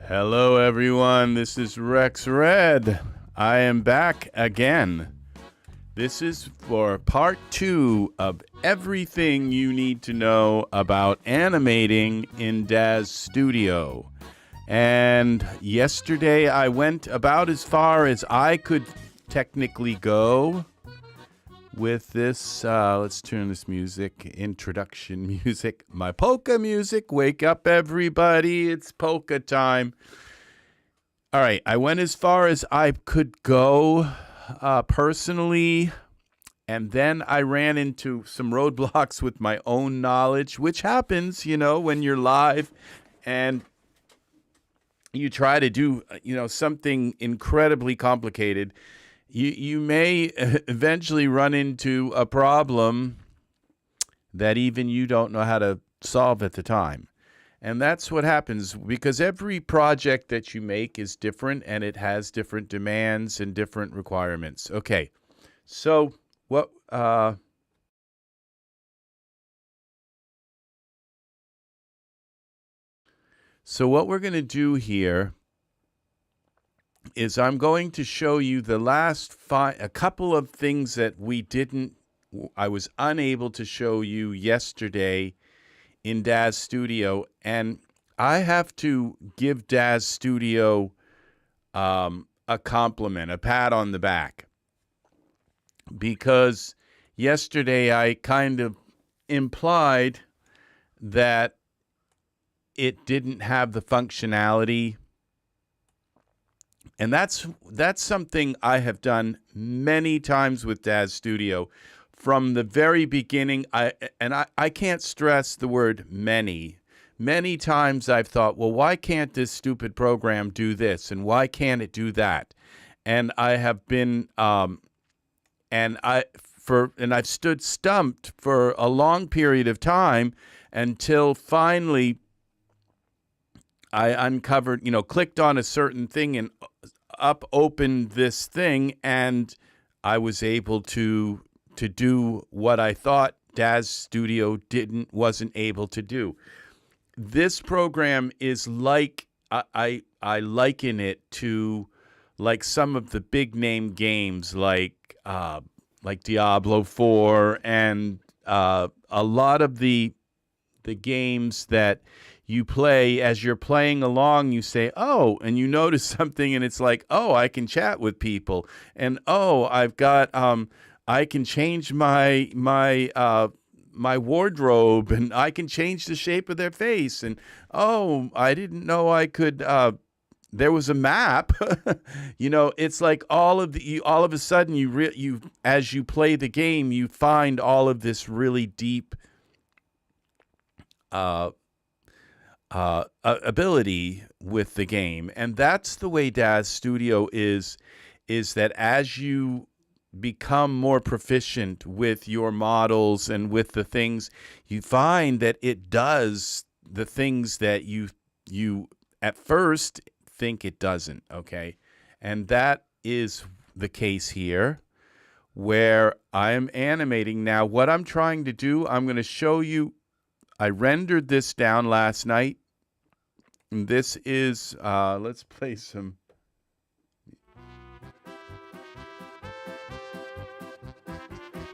Hello everyone, this is Rex Red. I am back again. This is for part 2 of everything you need to know about animating in Daz Studio. And yesterday I went about as far as I could technically go with this. Let's turn this music, introduction music, my polka music. Wake up everybody, it's polka time. All right, I went as far as I could go personally, and then I ran into some roadblocks with my own knowledge, which happens, when you're live and you try to do, something incredibly complicated. You may eventually run into a problem that even you don't know how to solve at the time. And that's what happens because every project that you make is different and it has different demands and different requirements. Okay, so what we're going to do here is I'm going to show you the last a couple of things that I was unable to show you yesterday in Daz Studio, and I have to give Daz Studio a compliment, a pat on the back, because yesterday I kind of implied that it didn't have the functionality. And that's something I have done many times with Daz Studio. From the very beginning, I can't stress the word many. Many times I've thought, well, why can't this stupid program do this? And why can't it do that? And I have been, and I've stood stumped for a long period of time until finally I uncovered, clicked on a certain thing and opened this thing, and I was able to do what I thought Daz Studio wasn't able to do. This program is like, I liken it to like some of the big name games like Diablo 4 and a lot of the games that you play. As you're playing along, you say, oh, and you notice something, and it's like, oh, I can chat with people, and oh, I've got, I can change my wardrobe, and I can change the shape of their face, and oh, I didn't know I could. There was a map. It's like all of a sudden you as you play the game, you find all of this really deep ability with the game. And that's the way Daz Studio is that as you become more proficient with your models and with the things, you find that it does the things that you at first think it doesn't, okay? And that is the case here, where I am animating. Now, what I'm trying to do, I'm going to show you. I rendered this down last night. And this is, let's play some.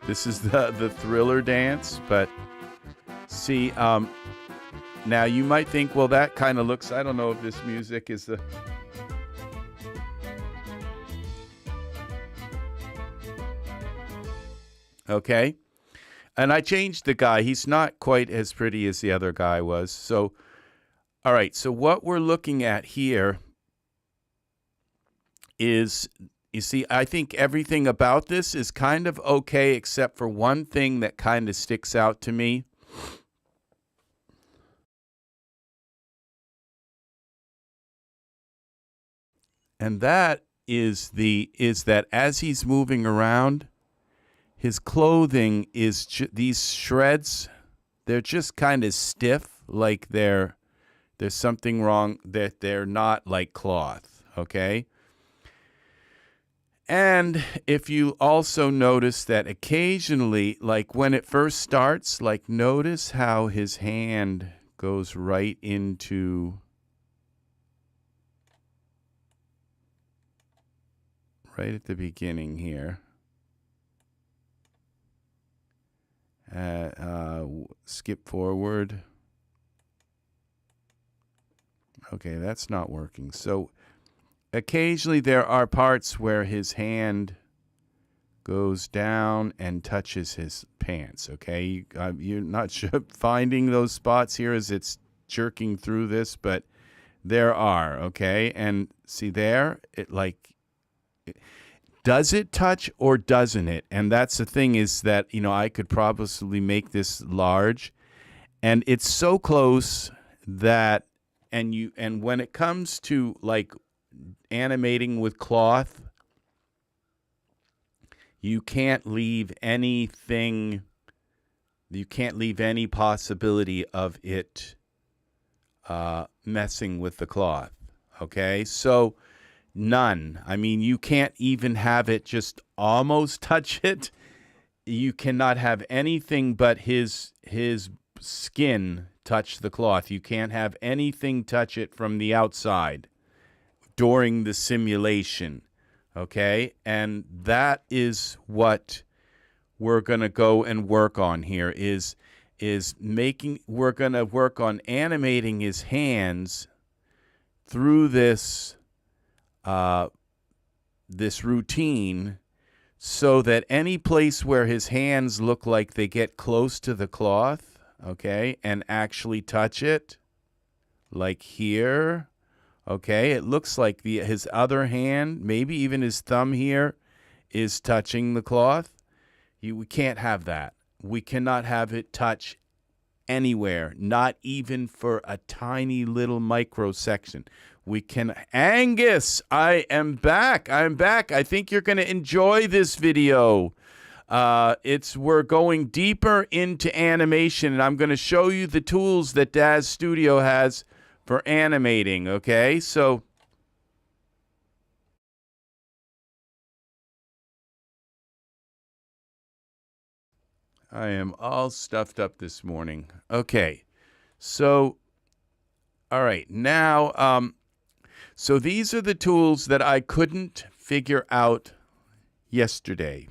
This is the thriller dance, but see, now you might think, well, that kind of looks, I don't know if this music is the. Okay. And I changed the guy. He's not quite as pretty as the other guy was. So, all right. So what we're looking at here is, you see, I think everything about this is kind of okay, except for one thing that kind of sticks out to me. And that is that as he's moving around, his clothing is these shreds, they're just kind of stiff, like there's something wrong, that they're not like cloth, okay? And if you also notice that occasionally, like when it first starts, like notice how his hand goes right into right at the beginning here. Skip forward. Okay, that's not working. So occasionally there are parts where his hand goes down and touches his pants, okay? You're not sure finding those spots here as it's jerking through this, but there are, okay? And see there, does it touch or doesn't it? And that's the thing, is that, I could probably make this large, and it's so close that, and when it comes to like animating with cloth, you can't leave anything, you can't leave any possibility of it messing with the cloth, okay? So none. I mean, you can't even have it just almost touch it. You cannot have anything but his skin touch the cloth. You can't have anything touch it from the outside during the simulation, okay? And that is what we're going to go and work on here, we're going to work on animating his hands through this this routine, so that any place where his hands look like they get close to the cloth, okay, and actually touch it, like here, okay, it looks like his other hand, maybe even his thumb here, is touching the cloth. We can't have that. We cannot have it touch anywhere, not even for a tiny little micro section. We can. Angus, I am back. I'm back. I think you're going to enjoy this video. We're going deeper into animation, and I'm going to show you the tools that Daz Studio has for animating. Okay, so I am all stuffed up this morning. Okay, so all right, now so these are the tools that I couldn't figure out yesterday.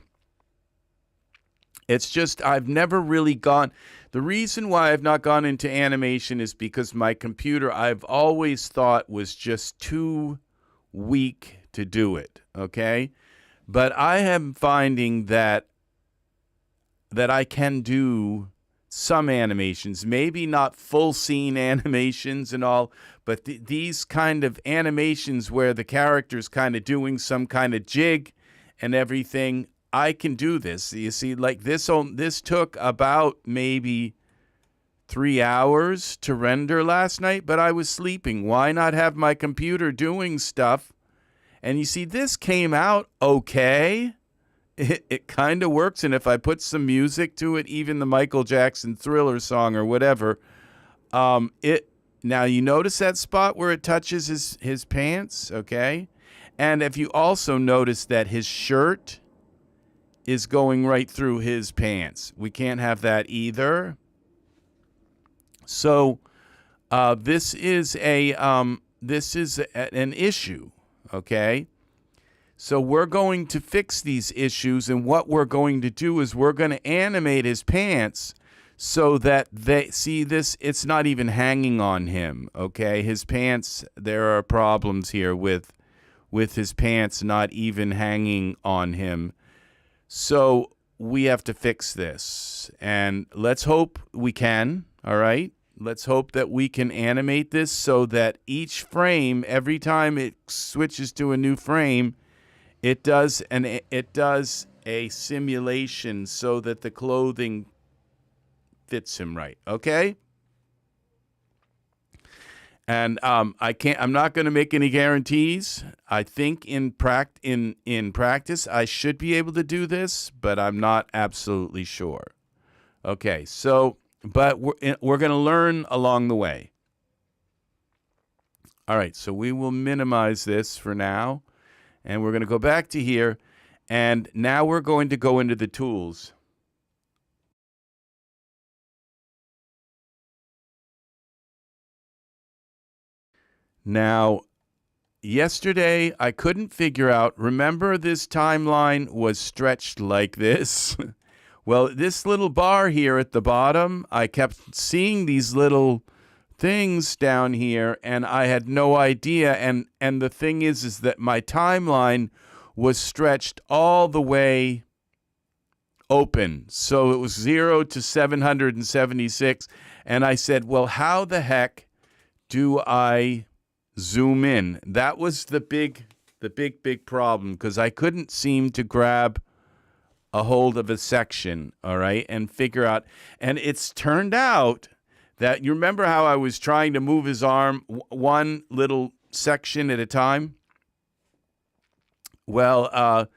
It's just I've never really gone. The reason why I've not gone into animation is because my computer, I've always thought, was just too weak to do it, okay? But I am finding that I can do some animations, maybe not full scene animations and all, but these kind of animations where the character's kind of doing some kind of jig and everything, I can do this. You see, like this took about maybe 3 hours to render last night, but I was sleeping. Why not have my computer doing stuff? And you see, this came out okay. It kind of works, and if I put some music to it, even the Michael Jackson Thriller song or whatever, now you notice that spot where it touches his pants, okay? And if you also notice that his shirt is going right through his pants, we can't have that either. So this is an issue, okay? So we're going to fix these issues, and what we're going to do is we're going to animate his pants so that they see this. It's not even hanging on him, okay? His pants, there are problems here with his pants not even hanging on him. So we have to fix this, and let's hope we can, all right? Let's hope that we can animate this so that each frame, every time it switches to a new frame, it does a simulation so that the clothing fits him right. Okay? And I'm not going to make any guarantees. I think in practice I should be able to do this, but I'm not absolutely sure. Okay, so but we're going to learn along the way. All right, so we will minimize this for now. And we're going to go back to here, and now we're going to go into the tools. Now, yesterday I couldn't figure out, remember this timeline was stretched like this? Well, this little bar here at the bottom, I kept seeing these little things down here, and I had no idea. And the thing is that my timeline was stretched all the way open. So it was 0 to 776. And I said, well, how the heck do I zoom in? That was the big problem, because I couldn't seem to grab a hold of a section, all right, and figure out. And it's turned out that, you remember how I was trying to move his arm one little section at a time? Well,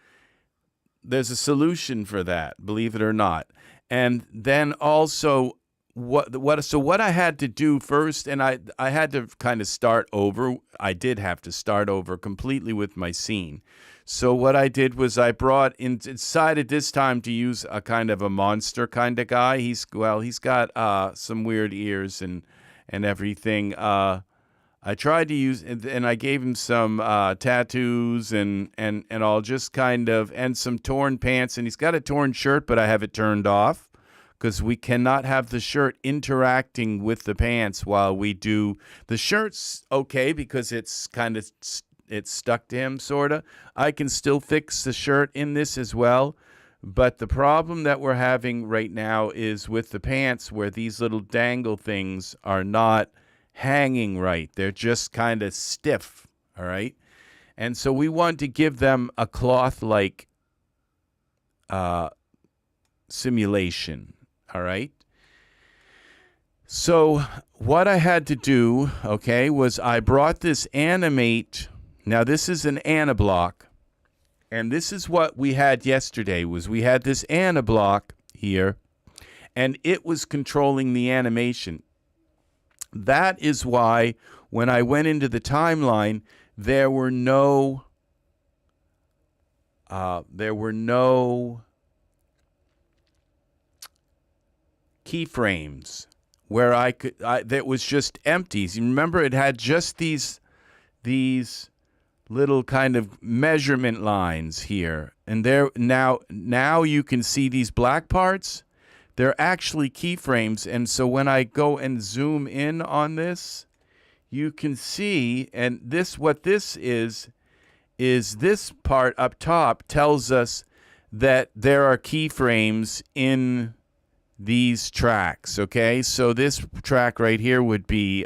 there's a solution for that, believe it or not. And then also, what I had to do first, and I had to kind of start over. I did have to start over completely with my scene. So what I did was I decided this time to use a kind of a monster kind of guy. He's got some weird ears and everything. I tried to use, and I gave him some tattoos and all, just kind of, and some torn pants. And he's got a torn shirt, but I have it turned off, because we cannot have the shirt interacting with the pants while we do. The shirt's okay because it's kind of, it's stuck to him, sort of. I can still fix the shirt in this as well. But the problem that we're having right now is with the pants, where these little dangle things are not hanging right. They're just kind of stiff, all right? And so we want to give them a cloth-like simulation, all right? So what I had to do, okay, was I brought this animate. Now, this is an aniBlock, and this is what we had yesterday, was we had this aniBlock here, and it was controlling the animation. That is why when I went into the timeline, there were no keyframes where that was just empty. You remember, it had just these little kind of measurement lines here, and there now you can see these black parts. They're actually keyframes, and so when I go and zoom in on this, you can see, and what this is this part up top tells us that there are keyframes in these tracks, okay? So this track right here would be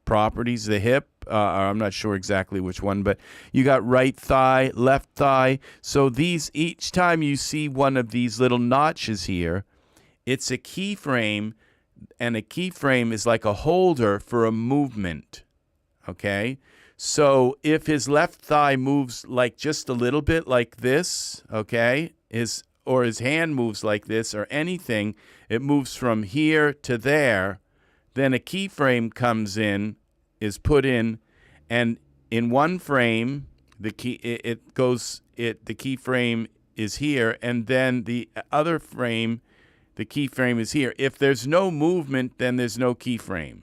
properties, the hip. I'm not sure exactly which one, but you got right thigh, left thigh. So these, each time you see one of these little notches here, it's a keyframe, and a keyframe is like a holder for a movement, okay? So if his left thigh moves like just a little bit like this, okay, or his hand moves like this, or anything, it moves from here to there, then a keyframe comes in, is put in, and in one frame the keyframe is here, and then the other frame the keyframe is here. If there's no movement, then there's no keyframe.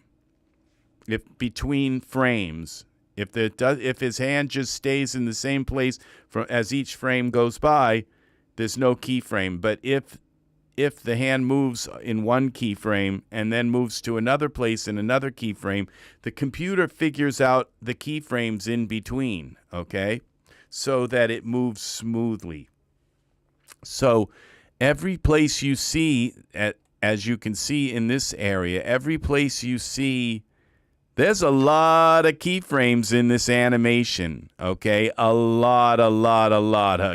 If between frames, if his hand just stays in the same place as each frame goes by, there's no keyframe. But if the hand moves in one keyframe and then moves to another place in another keyframe, the computer figures out the keyframes in between, okay, so that it moves smoothly. So every place you see, as you can see in this area, every place you see, there's a lot of keyframes in this animation, okay, a lot of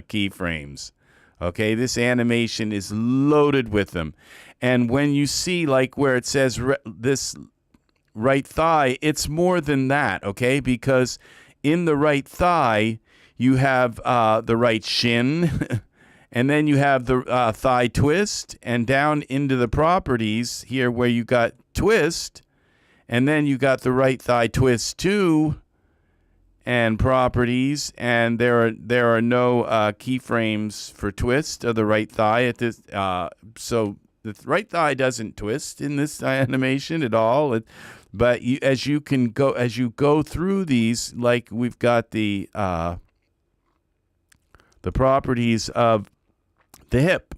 keyframes. Okay, this animation is loaded with them. And when you see, like, where it says this right thigh, it's more than that, okay? Because in the right thigh, you have the right shin, and then you have the thigh twist, and down into the properties here where you got twist, and then you got the right thigh twist too, and properties, and there are no keyframes for twist of the right thigh at this. So the right thigh doesn't twist in this animation at all. But as you go through these, like we've got the properties of the hip,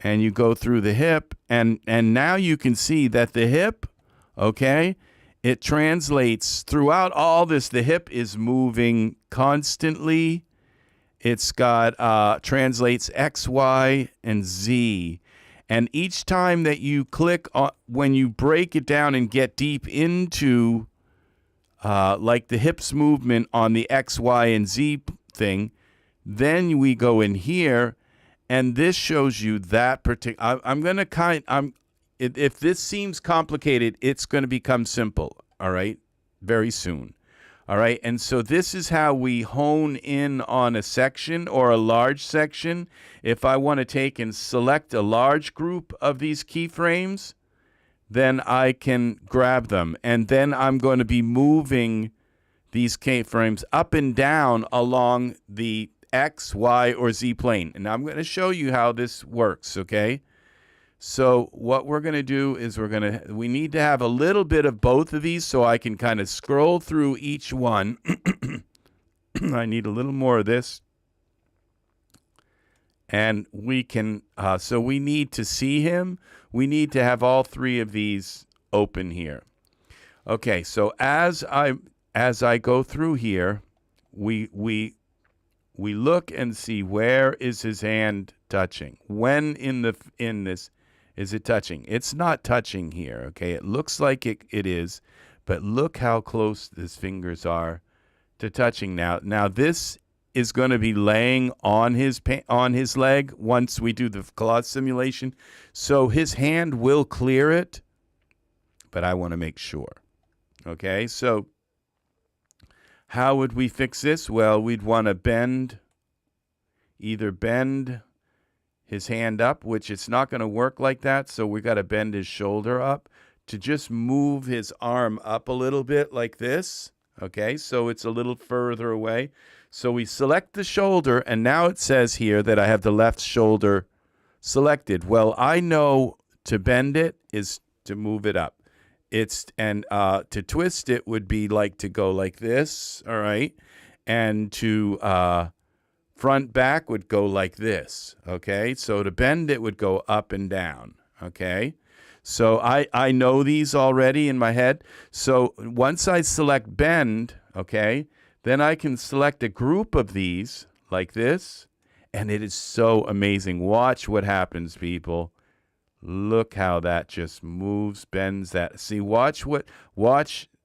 and you go through the hip, and now you can see that the hip, okay, it translates throughout all this. The hip is moving constantly. It's got translates X, Y, and Z. And each time that you click on, when you break it down and get deep into like the hips movement on the X, Y, and Z thing, then we go in here, and this shows you that particular. I'm going to if this seems complicated, it's going to become simple, all right, very soon. All right, and so this is how we hone in on a section or a large section. If I want to take and select a large group of these keyframes, then I can grab them. And then I'm going to be moving these keyframes up and down along the X, Y, or Z plane. And I'm going to show you how this works, okay? So what we're going to do is we need to have a little bit of both of these so I can kind of scroll through each one. I need a little more of this. And we can, so we need to see him. We need to have all three of these open here. Okay, so as I go through here, we look and see where is his hand touching. When in this is it touching? It's not touching here, okay? It looks like it is, but look how close his fingers are to touching now. Now this is going to be laying on his leg once we do the claw simulation. So his hand will clear it, but I want to make sure. Okay, so how would we fix this? Well, we'd want to either bend his hand up, which it's not going to work like that, so we got to bend his shoulder up to just move his arm up a little bit like this. Okay, so it's a little further away. So we select the shoulder, and now it says here that I have the left shoulder selected. Well, I know to bend it is to move it up. To twist it would be like to go like this, all right? And to front back would go like this, okay? So to bend it would go up and down, okay? So I know these already in my head. So once I select bend, okay, then I can select a group of these like this, and it is so amazing. Watch what happens, people. Look how that just moves, bends that. See, watch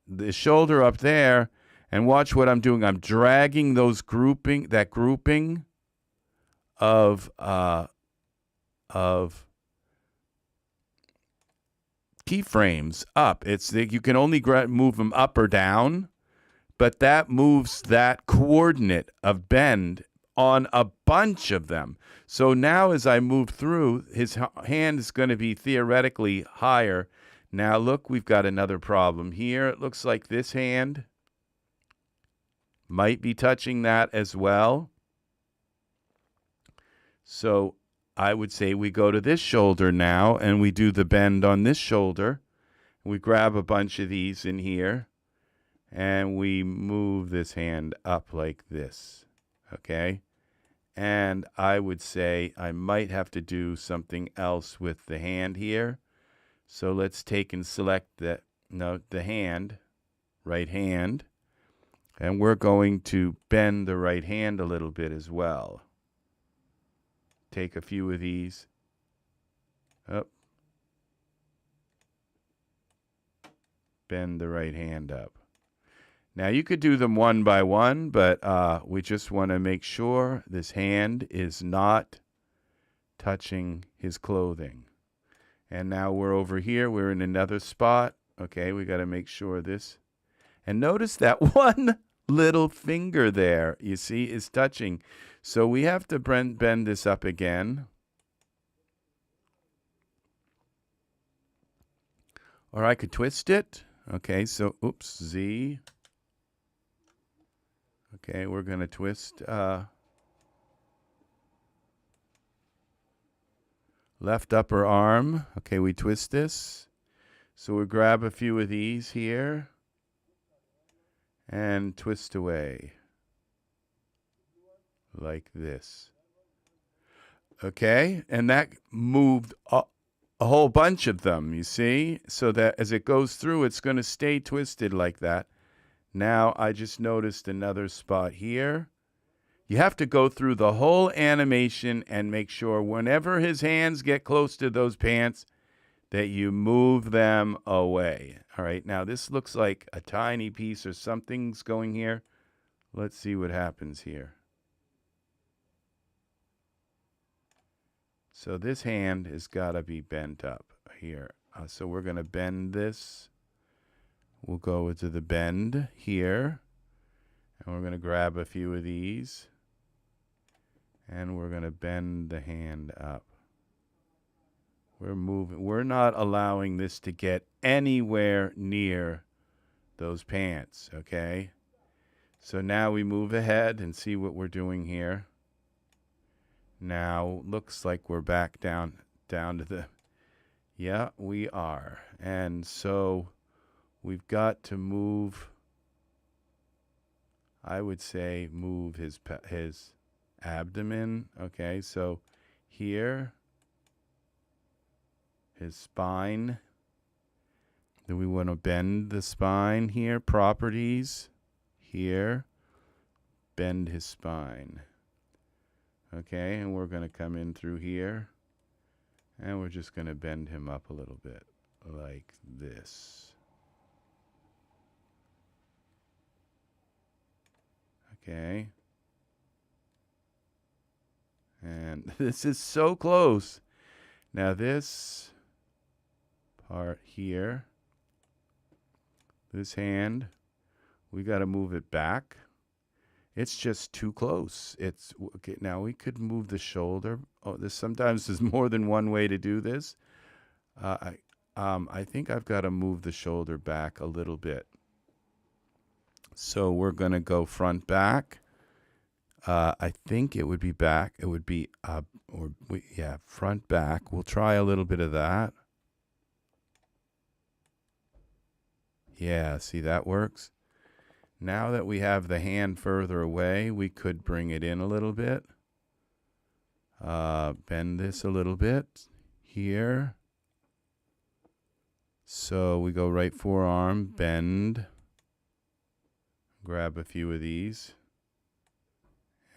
the shoulder up there, and watch what I'm doing. I'm dragging that grouping of keyframes up. You can only move them up or down, but that moves that coordinate of bend on a bunch of them. So now as I move through, his hand is going to be theoretically higher. Now look, we've got another problem here. It looks like this hand might be touching that as well. So I would say we go to this shoulder now, and we do the bend on this shoulder. We grab a bunch of these in here, and we move this hand up like this, okay? And I would say I might have to do something else with the hand here. So let's take and select the hand, right hand, and we're going to bend the right hand a little bit as well. Take a few of these. Up. Bend the right hand up. Now you could do them one by one, but we just want to make sure this hand is not touching his clothing. And now we're over here. We're in another spot. Okay, we got to make sure this. And notice that one little finger there, you see, is touching. So we have to bend this up again. Or I could twist it. Okay, so, oops, Z. Okay, we're going to twist a left upper arm. Okay, we twist this. So we grab a few of these here and twist away like this. Okay, and that moved a whole bunch of them, you see? So that as it goes through, it's going to stay twisted like that. Now I just noticed another spot here. You have to go through the whole animation and make sure whenever his hands get close to those pants that you move them away. All right, now this looks like a tiny piece or something's going here. Let's see what happens here. So this hand has got to be bent up here. So we're going to bend this. We'll go to the bend here. And we're going to grab a few of these. And we're going to bend the hand up. We're moving. We're not allowing this to get anywhere near those pants, okay? So now we move ahead and see what we're doing here. Now looks like we're back down to the, yeah, we are. And so we've got to move, I would say move his abdomen. Okay, so here, his spine. Then we want to bend the spine here, properties, here, bend his spine. Okay, and we're going to come in through here, and we're just going to bend him up a little bit, like this. Okay. And this is so close. Now this part here, this hand, we got to move it back. It's just too close. It's okay. Now we could move the shoulder. Oh, sometimes there's more than one way to do this. I think I've got to move the shoulder back a little bit. So we're gonna go front back. I think it would be back. It would be front back. We'll try a little bit of that. Yeah, see, that works. Now that we have the hand further away, we could bring it in a little bit. Bend this a little bit here. So we go right forearm, bend. Grab a few of these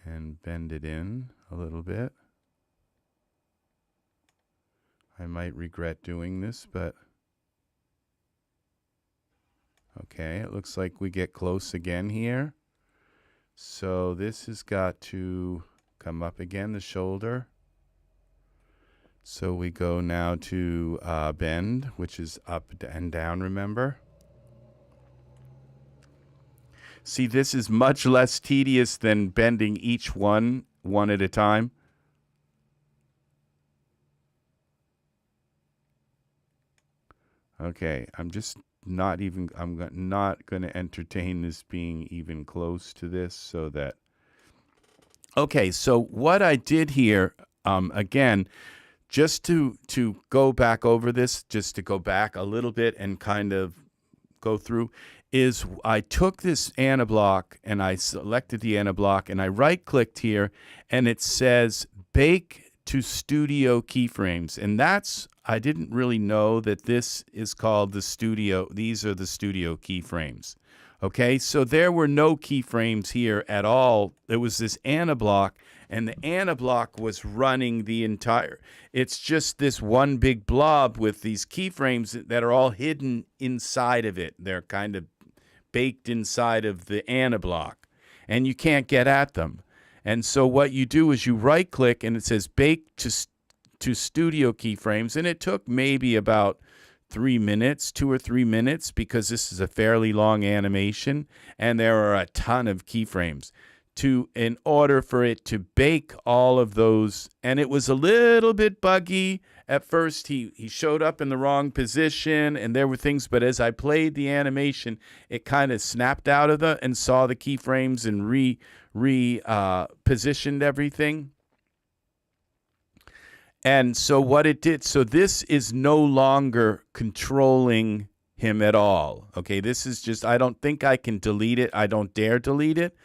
and bend it in a little bit. I might regret doing this, but okay, it looks like we get close again here. So this has got to come up again, the shoulder. So we go now to bend, which is up and down, remember? See, this is much less tedious than bending each one at a time. Okay, I'm not going to entertain this being even close to this so that. Okay, so what I did here, again, just to go back over this, just to go back a little bit and kind of go through, is I took this aniBlock and I selected the aniBlock and I right-clicked here and it says Bake to Studio Keyframes. And I didn't really know that this is called the Studio. These are the Studio keyframes. Okay, so there were no keyframes here at all. It was this aniBlock, and the aniBlock was running the entire. It's just this one big blob with these keyframes that are all hidden inside of it. They're kind of baked inside of the aniBlock, and you can't get at them. And so what you do is you right-click, and it says Bake to Studio Keyframes, and it took maybe about 3 minutes, 2 or 3 minutes, because this is a fairly long animation, and there are a ton of keyframes in order for it to bake all of those. And it was a little bit buggy at first. He showed up in the wrong position, and there were things, but as I played the animation, it kind of snapped out of and saw the keyframes and positioned everything. And so what it did, so this is no longer controlling him at all. Okay, this is just, I don't think I can delete it. I don't dare delete it,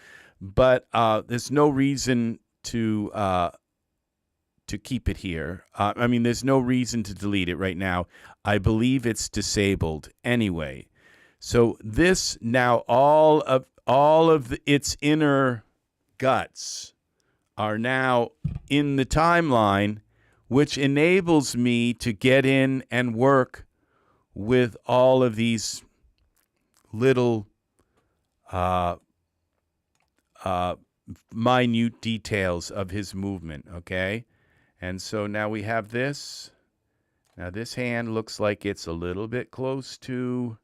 but there's no reason to keep it here. I mean, there's no reason to delete it right now. I believe it's disabled anyway. So this now, all of its inner guts are now in the timeline, which enables me to get in and work with all of these little minute details of his movement, okay? And so now we have this. Now this hand looks like it's a little bit close to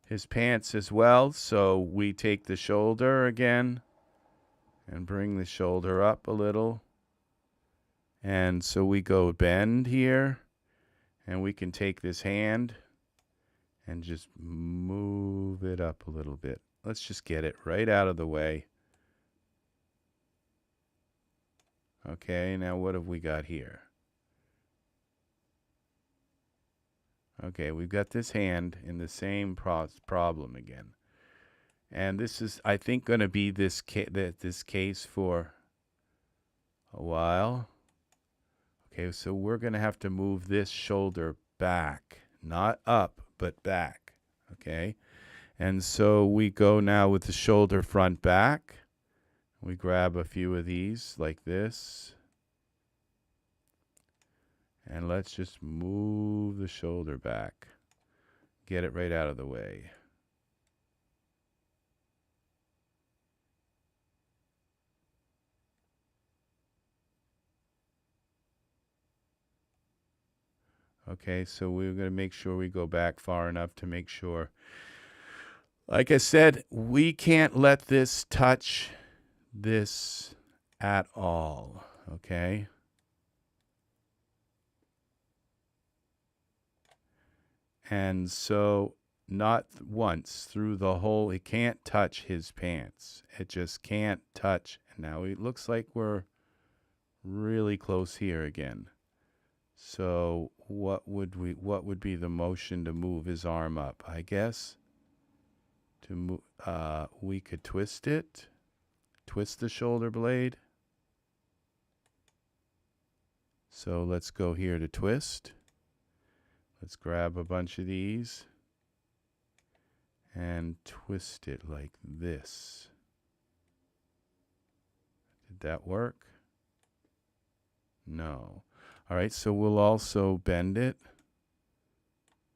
his pants as well. So we take the shoulder again and bring the shoulder up a little. And so we go bend here, and we can take this hand and just move it up a little bit. Let's just get it right out of the way. Okay, now what have we got here? Okay, we've got this hand in the same problem again. And this is, I think, going to be this case for a while. Okay, so we're going to have to move this shoulder back, not up, but back, okay? And so we go now with the shoulder front back. We grab a few of these like this. And let's just move the shoulder back. Get it right out of the way. Okay, so we're going to make sure we go back far enough to make sure. Like I said, we can't let this touch this at all, okay? And so not once through the whole, it can't touch his pants. It just can't touch. And now it looks like we're really close here again. So what would be the motion to move his arm up? I guess to move, we could twist it, twist the shoulder blade. So let's go here to twist. Let's grab a bunch of these and twist it like this. Did that work? No. All right, so we'll also bend it.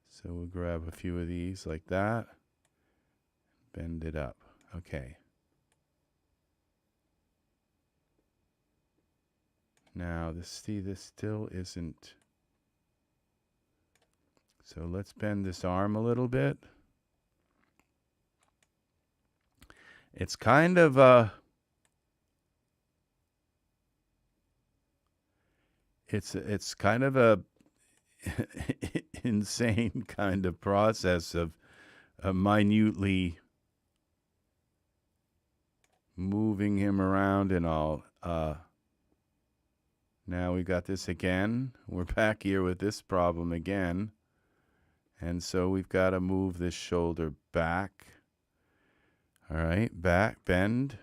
So we'll grab a few of these like that. Bend it up. Okay. Now, this still isn't. So let's bend this arm a little bit. It's kind of a, it's kind of a insane kind of process of minutely moving him around and all. Now we got this again. We're back here with this problem again. And so we've got to move this shoulder back. All right, back, bend.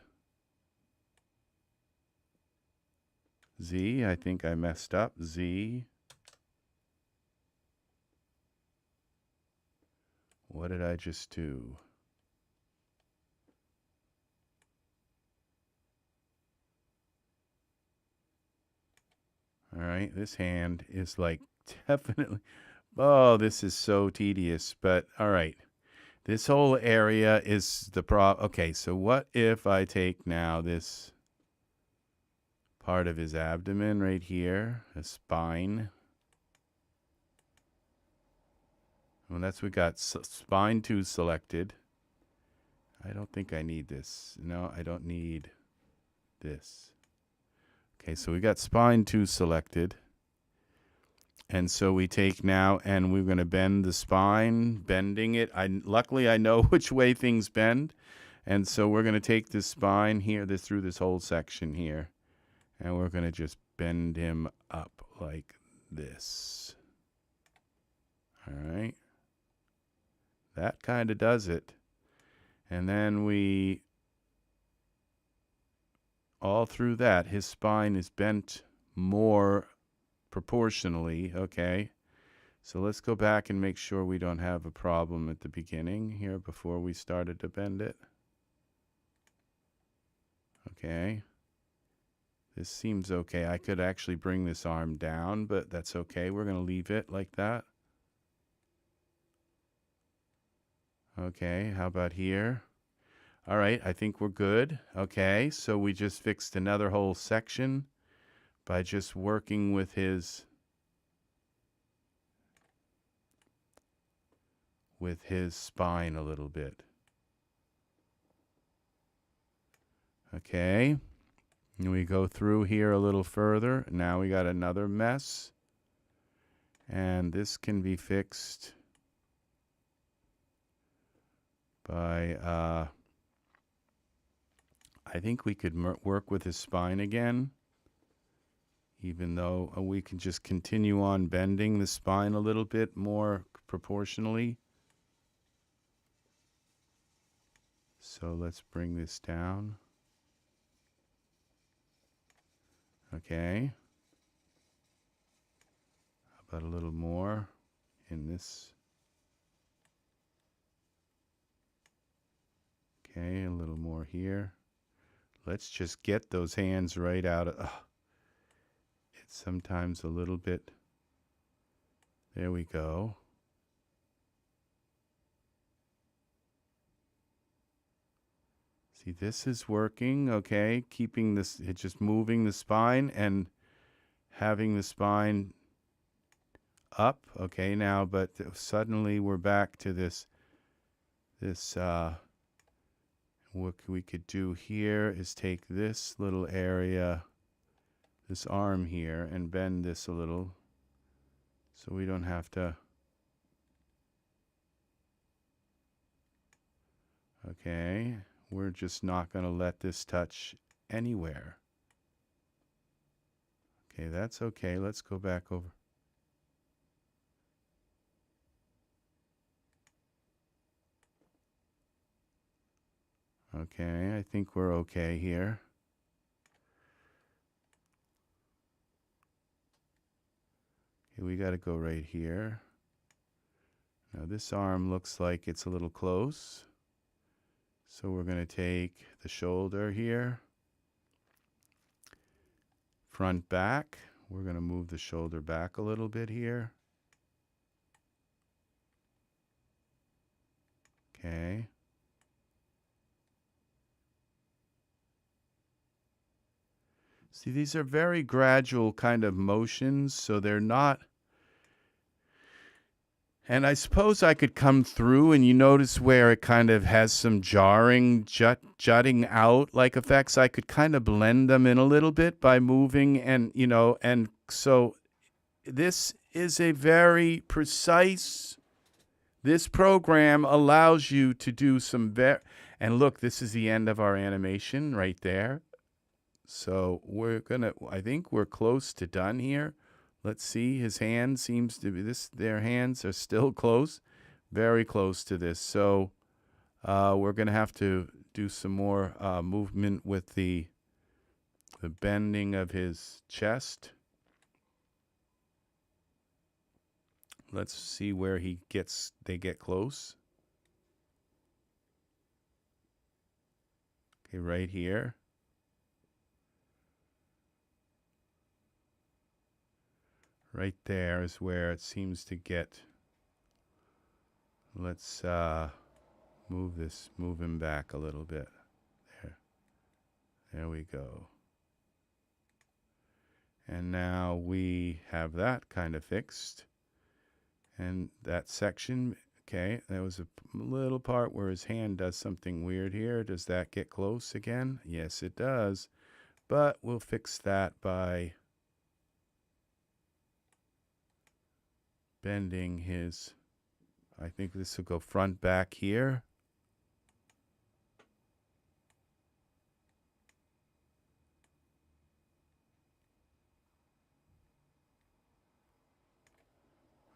Z, I think I messed up. Z. What did I just do? All right, this hand is like definitely, oh, this is so tedious, but all right. This whole area is the problem. Okay, so what if I take now this part of his abdomen right here, the spine. Well, we got spine 2 selected. I don't think I need this. No, I don't need this. Okay, so we got spine 2 selected. And so we take now, and we're going to bend the spine, bending it. Luckily, I know which way things bend. And so we're going to take this spine here, through this whole section here. And we're going to just bend him up like this. All right. That kind of does it. And then all through that, his spine is bent more proportionally, okay? So let's go back and make sure we don't have a problem at the beginning here before we started to bend it. Okay. This seems okay. I could actually bring this arm down, but that's okay. We're going to leave it like that. Okay, how about here? All right, I think we're good. Okay, so we just fixed another whole section by just working with his spine a little bit. Okay, and we go through here a little further. Now we got another mess, and this can be fixed by I think we could work with his spine again, even though we can just continue on bending the spine a little bit more proportionally. So let's bring this down. Okay. How about a little more in this? Okay, a little more here. Let's just get those hands right out of... it's sometimes a little bit... There we go. See, this is working, okay? Keeping this, it's just moving the spine and having the spine up. Okay, now, but suddenly we're back to this, what we could do here is take this little area, this arm here, and bend this a little so we don't have to... Okay, we're just not going to let this touch anywhere. Okay, that's okay. Let's go back over. Okay, I think we're okay here. Okay, we got to go right here. Now this arm looks like it's a little close. So we're going to take the shoulder here. Front back. We're going to move the shoulder back a little bit here. Okay. See, these are very gradual kind of motions, so they're not... And I suppose I could come through, and you notice where it kind of has some jarring, jutting out like effects. I could kind of blend them in a little bit by moving, and, you know, and so this is a very precise... This program allows you to do some and look, this is the end of our animation right there. So we're gonna, I think we're close to done here. Let's see, his hand seems to be their hands are still close, very close to this. So we're gonna have to do some more movement with the bending of his chest. Let's see where they get close. Okay, right here. Right there is where it seems to get. Let's move him back a little bit. There we go. And now we have that kind of fixed. And that section, okay, there was a little part where his hand does something weird here. Does that get close again? Yes, it does. But we'll fix that by bending his, I think this will go front back here.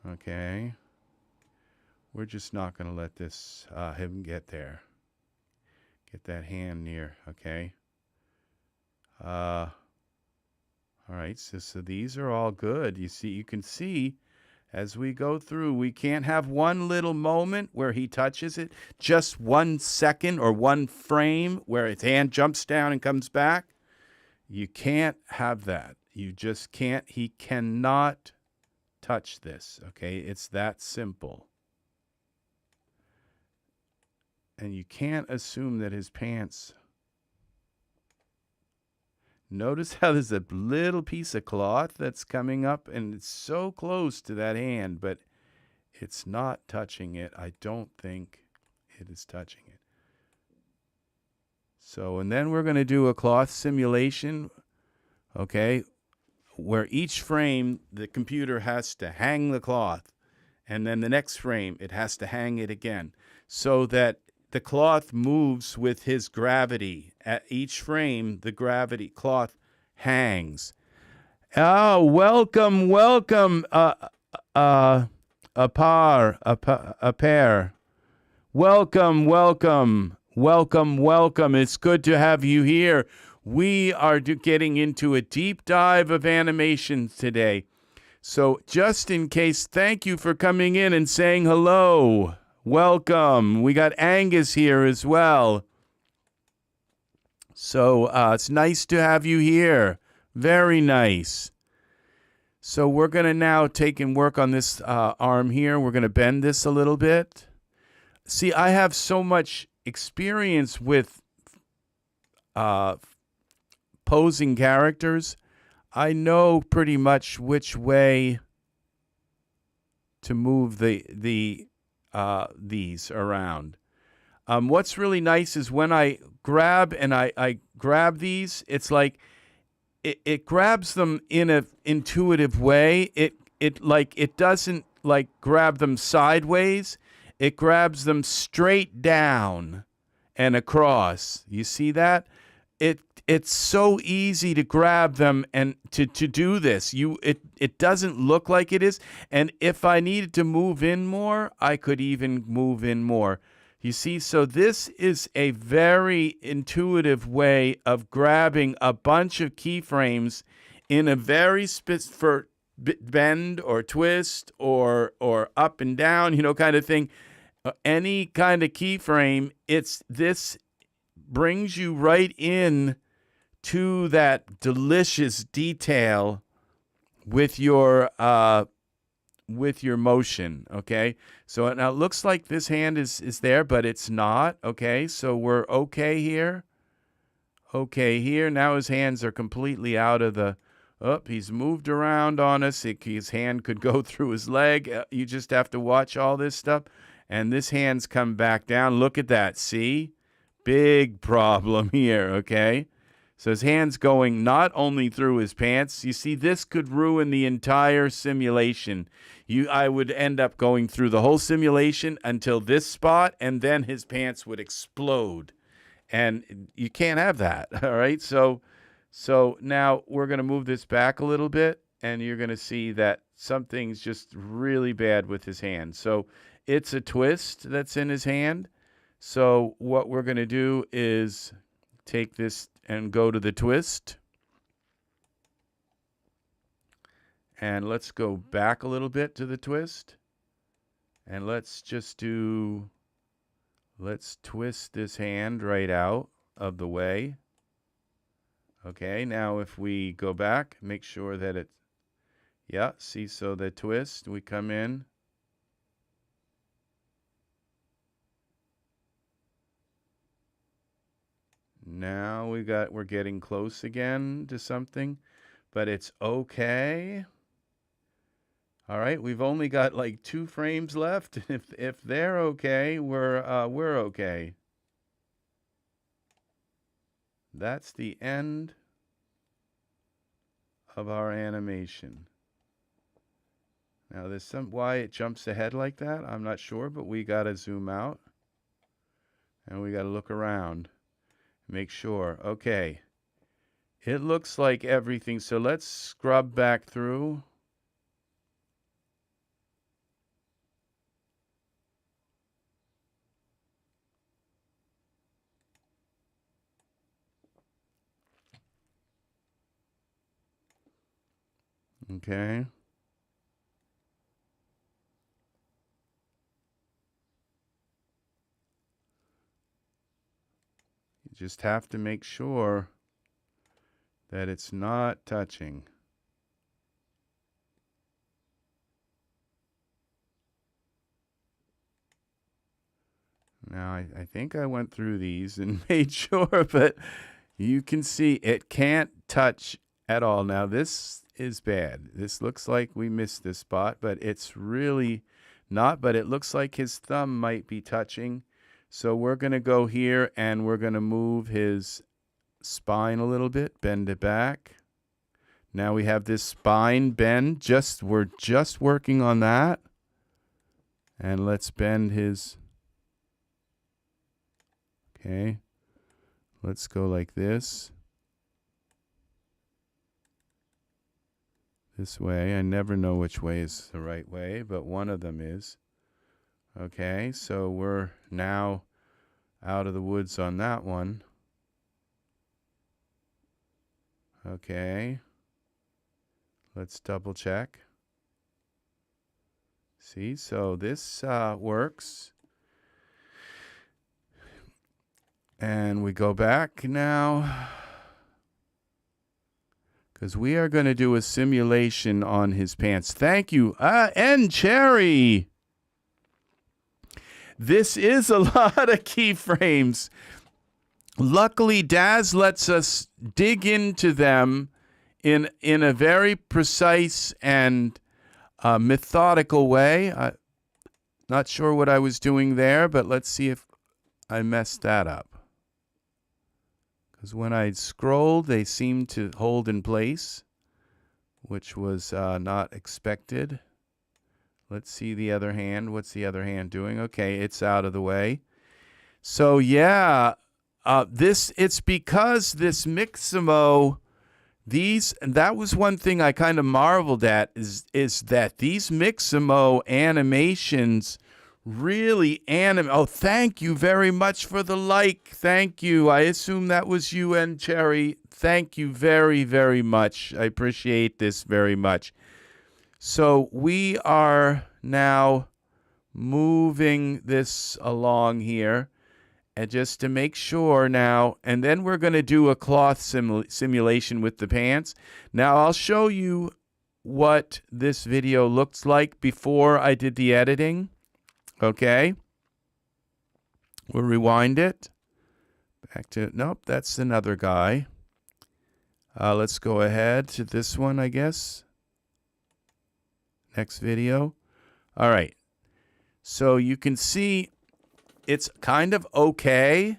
Okay. We're just not going to let this him get there. Get that hand near, okay? All right, so these are all good. You can see as we go through, we can't have one little moment where he touches it, just 1 second or one frame where his hand jumps down and comes back. You can't have that. You just can't. He cannot touch this, okay? It's that simple. And you can't assume that his pants... Notice how there's a little piece of cloth that's coming up, and it's so close to that hand, but it's not touching it. I don't think it is touching it. So, and then we're going to do a cloth simulation, okay, where each frame, the computer has to hang the cloth, and then the next frame, it has to hang it again, so that the cloth moves with his gravity. At each frame, the gravity cloth hangs. Oh, welcome, welcome, a pair. Welcome, welcome, welcome, welcome. It's good to have you here. We are getting into a deep dive of animation today. So just in case, thank you for coming in and saying hello. Welcome. We got Angus here as well. So it's nice to have you here. Very nice. So we're going to now take and work on this arm here. We're going to bend this a little bit. See, I have so much experience with posing characters. I know pretty much which way to move these around. What's really nice is when I grab and I grab these, it's like it grabs them in an intuitive way. It doesn't like grab them sideways. It grabs them straight down and across. You see that? It's so easy to grab them and to do this. It doesn't look like it is. And if I needed to move in more, I could even move in more. You see, so this is a very intuitive way of grabbing a bunch of keyframes in a very for bend or twist or up and down, kind of thing. Any kind of keyframe, this brings you right in to that delicious detail with your motion, okay? So now it looks like this hand is there, but it's not, okay? So we're okay here. Okay here. Now his hands are completely out of the... Oh, he's moved around on us. His hand could go through his leg. You just have to watch all this stuff. And this hand's come back down. Look at that. See? Big problem here, okay? So his hand's going not only through his pants. You see, this could ruin the entire simulation. I would end up going through the whole simulation until this spot, and then his pants would explode. And you can't have that, all right? So now we're going to move this back a little bit, and you're going to see that something's just really bad with his hand. So it's a twist that's in his hand. So what we're going to do is take this and go to the twist. And let's go back a little bit to the twist. And let's twist this hand right out of the way. Okay, now if we go back, make sure that see, so the twist, we come in. Now we're getting close again to something, but it's okay. All right, we've only got like 2 frames left. If they're okay, we're okay. That's the end of our animation. Now there's why it jumps ahead like that, I'm not sure, but we got to zoom out and we got to look around. Make sure. Okay. It looks like everything. So let's scrub back through. Okay. You just have to make sure that it's not touching. Now, I think I went through these and made sure, but you can see it can't touch at all. Now, this is bad. This looks like we missed this spot, but it's really not. But it looks like his thumb might be touching. So we're going to go here and we're going to move his spine a little bit, bend it back. Now we have this spine bend. We're just working on that. And let's bend his... Okay, let's go like this. This way. I never know which way is the right way, but one of them is. Okay, so we're now out of the woods on that one. Okay, let's double check. See, so this works. And we go back now, because we are going to do a simulation on his pants. Thank you, N Cherry. This is a lot of keyframes. Luckily, Daz lets us dig into them in a very precise and methodical way. Not sure what I was doing there, but let's see if I messed that up. Because when I scrolled, they seemed to hold in place, which was not expected. Let's see the other hand. What's the other hand doing? Okay, it's out of the way. So yeah, it's because this Mixamo, that was one thing I kind of marveled at, is that these Mixamo animations really oh, thank you very much for the like. Thank you. I assume that was you and Cherry. Thank you very, very much. I appreciate this very much. So we are now moving this along here, and just to make sure now, and then we're going to do a cloth simulation with the pants. Now I'll show you what this video looks like before I did the editing. Okay, we'll rewind it. Back to, nope, that's another guy. Let's go ahead to this one, I guess. Next video. All right. So you can see it's kind of okay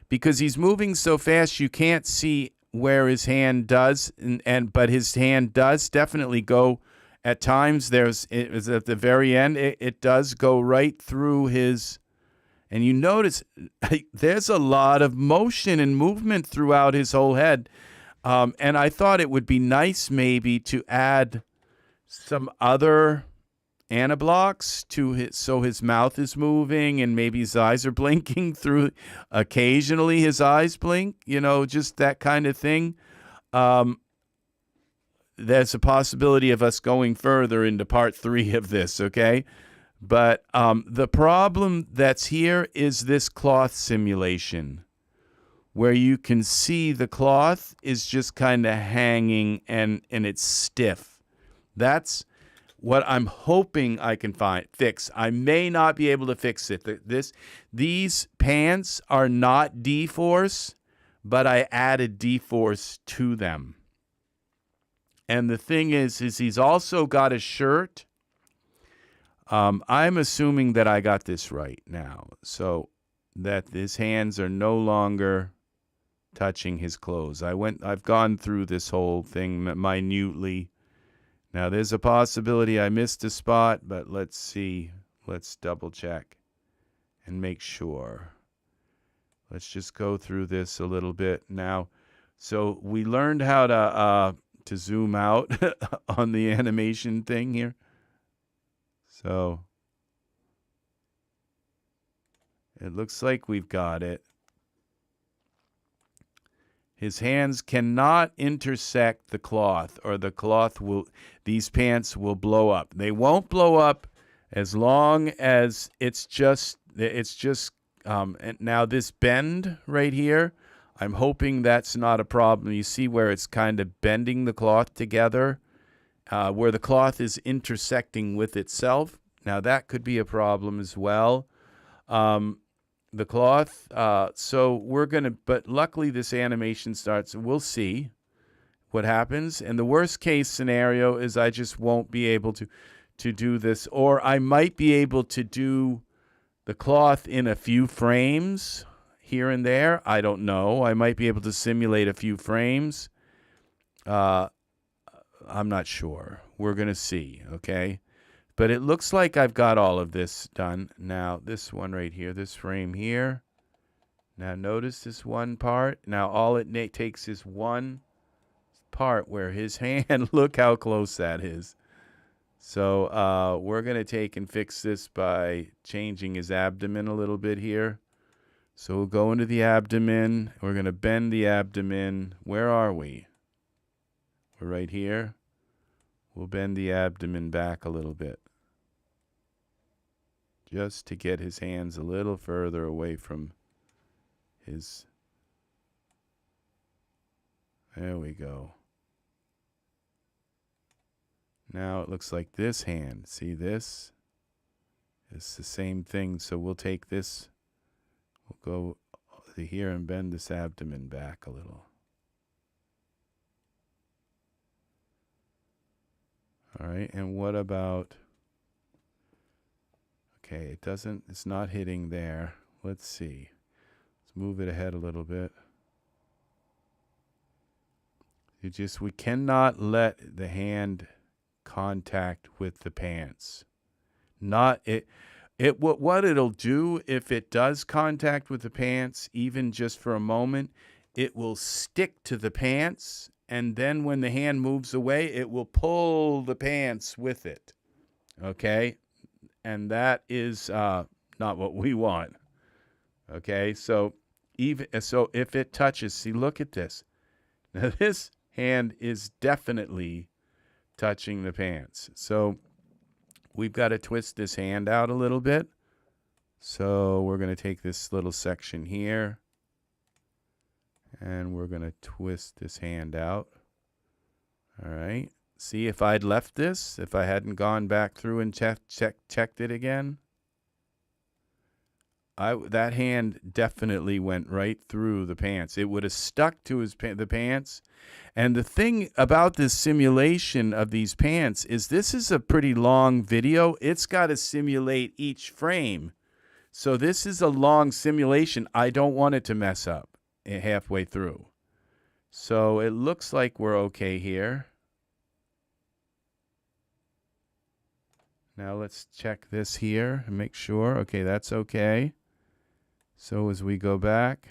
because he's moving so fast you can't see where his hand does, but his hand does definitely go. At times, it was at the very end, it does go right through his, and you notice there's a lot of motion and movement throughout his whole head. And I thought it would be nice maybe to add some other aniBlocks to so his mouth is moving and maybe his eyes are blinking through. Occasionally his eyes blink, just that kind of thing. There's a possibility of us going further into part 3 of this, okay? But the problem that's here is this cloth simulation, where you can see the cloth is just kind of hanging and it's stiff. That's what I'm hoping I can fix. I may not be able to fix it. These pants are not dForce, but I added dForce to them. And the thing is he's also got a shirt. I'm assuming that I got this right now, so that his hands are no longer touching his clothes. I've gone through this whole thing minutely. Now there's a possibility I missed a spot, but let's see. Let's double check and make sure. Let's just go through this a little bit now. So we learned how to zoom out on the animation thing here. So it looks like we've got it. His hands cannot intersect the cloth, or these pants will blow up. They won't blow up as long as and now this bend right here, I'm hoping that's not a problem. You see where it's kind of bending the cloth together, where the cloth is intersecting with itself. Now that could be a problem as well. The cloth, so we're going to, but luckily this animation starts, we'll see what happens. And the worst case scenario is I just won't be able to do this, or I might be able to do the cloth in a few frames here and there. I don't know. I might be able to simulate a few frames. I'm not sure. We're going to see, okay? But it looks like I've got all of this done. Now, this one right here, this frame here. Now, notice this one part. Now, all it takes is one part where his hand, look how close that is. So we're going to take and fix this by changing his abdomen a little bit here. So we'll go into the abdomen. We're going to bend the abdomen. Where are we? We're right here. We'll bend the abdomen back a little bit, just to get his hands a little further away from his. There we go. Now it looks like this hand. See this? It's the same thing. So we'll take this. We'll go to here and bend this abdomen back a little. All right, and what about, okay, it's not hitting there. Let's see. Let's move it ahead a little bit. We cannot let the hand contact with the pants. What it'll do if it does contact with the pants, even just for a moment, it will stick to the pants. And then when the hand moves away, it will pull the pants with it. Okay? And that is not what we want. Okay? So if it touches, see, look at this. Now this hand is definitely touching the pants. So we've got to twist this hand out a little bit. So we're going to take this little section here, and we're going to twist this hand out. All right. See, if I'd left this, if I hadn't gone back through and checked it again, that hand definitely went right through the pants. It would have stuck to the pants. And the thing about this simulation of these pants is this is a pretty long video. It's got to simulate each frame. So this is a long simulation. I don't want it to mess up halfway through. So it looks like we're okay here. Now let's check this here and make sure. Okay, that's okay. So as we go back,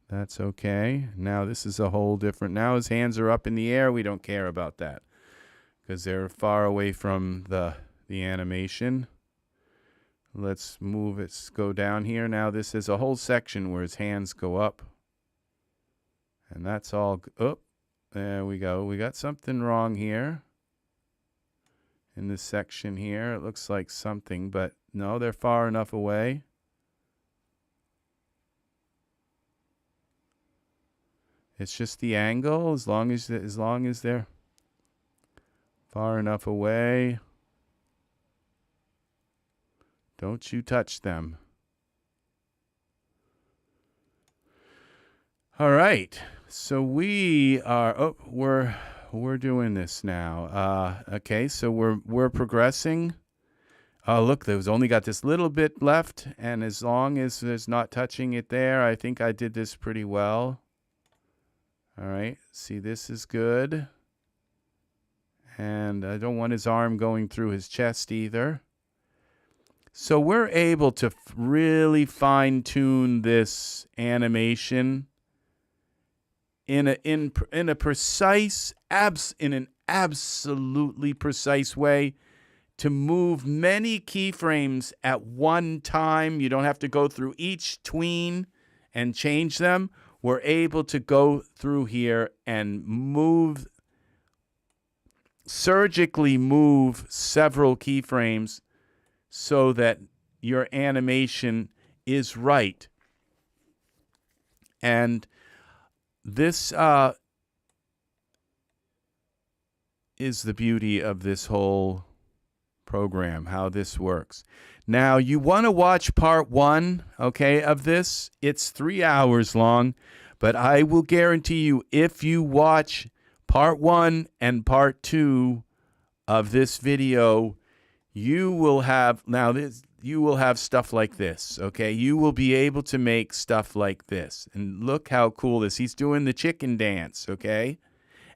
that's okay. Now this is a whole different, now his hands are up in the air. We don't care about that because they're far away from the animation. Let's move it, go down here. Now this is a whole section where his hands go up. And that's all, oh, there we go. We got something wrong here. In this section here, it looks like something, but no, they're far enough away. It's just the angle, as long as they're far enough away. Don't you touch them. All right, so we are. We're doing this now. Okay, so we're progressing. Look, there's only got this little bit left, and as long as there's not touching it there, I think I did this pretty well. All right, see, this is good. And I don't want his arm going through his chest either. So we're able to really fine-tune this animation in an absolutely precise way, to move many keyframes at one time. You don't have to go through each tween and change them. We're able to go through here and surgically move several keyframes so that your animation is right. And this is the beauty of this whole program, how this works. Now, you want to watch part 1, okay, of this. It's 3 hours long, but I will guarantee you, if you watch part 1 and part 2 of this video, you will have stuff like this, okay? You will be able to make stuff like this. And look how cool this. He's doing the chicken dance, okay?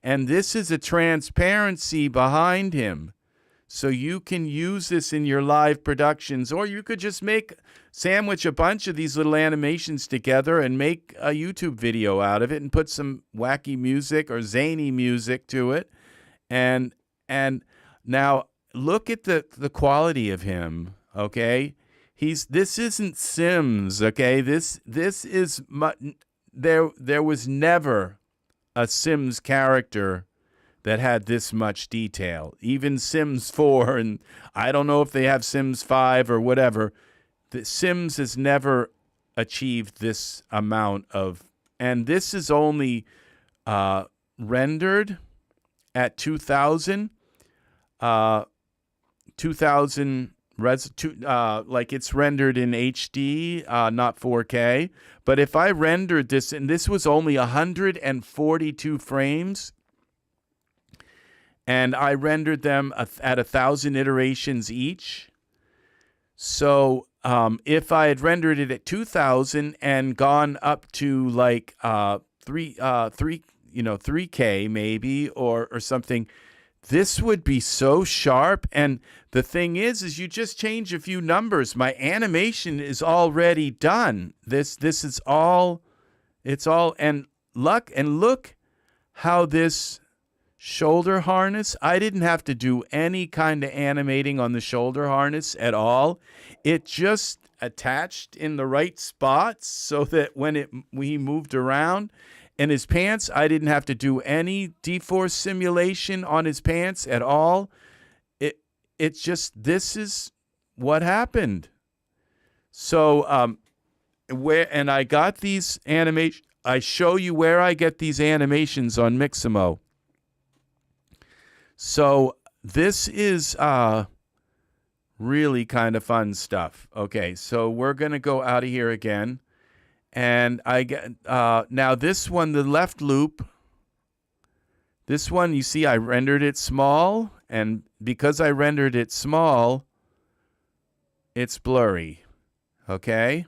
And this is a transparency behind him. So you can use this in your live productions, or you could just sandwich a bunch of these little animations together and make a YouTube video out of it and put some wacky music or zany music to it. And now look at the quality of him, okay? This isn't Sims, okay? This is there was never a Sims character that had this much detail. Even Sims 4, and I don't know if they have Sims 5 or whatever, the Sims has never achieved this amount of, and this is only rendered at 2000 like it's rendered in HD, not 4K. But if I rendered this, and this was only 142 frames, and I rendered them at 1,000 iterations each. So if I had rendered it at 2,000 and gone up to like 3K maybe or something, this would be so sharp. And the thing is you just change a few numbers. My animation is already done. This is all, and look how this shoulder harness, I didn't have to do any kind of animating on the shoulder harness at all. It just attached in the right spots so that when he moved around. And his pants, I didn't have to do any dForce simulation on his pants at all. It's just, this is what happened. So and I got these animations. I show you where I get these animations on Mixamo. So this is really kind of fun stuff. Okay, so we're going to go out of here again. And I get now this one, the left loop, this one, you see I rendered it small. And because I rendered it small, it's blurry. Okay?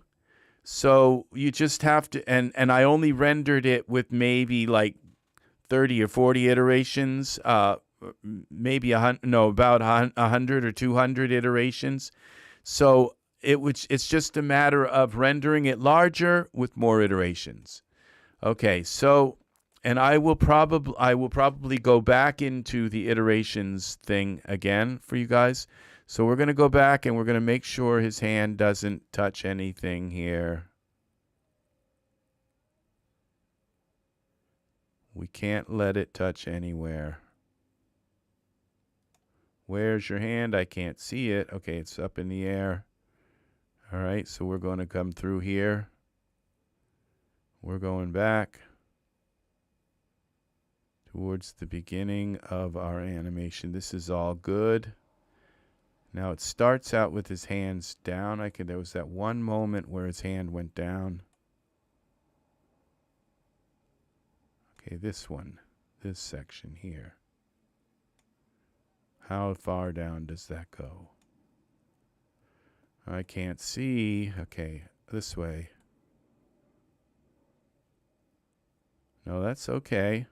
So you just have to, and I only rendered it with maybe like 30 or 40 iterations, maybe about 100 or 200 iterations. So it's just a matter of rendering it larger with more iterations. Okay, so, and I will probably go back into the iterations thing again for you guys. So we're going to go back and we're going to make sure his hand doesn't touch anything here. We can't let it touch anywhere. Where's your hand? I can't see it. Okay, it's up in the air. All right, so we're going to come through here. We're going back towards the beginning of our animation. This is all good. Now it starts out with his hands down. There was that one moment where his hand went down. Okay, this section here. How far down does that go? I can't see. Okay, this way. No, that's okay.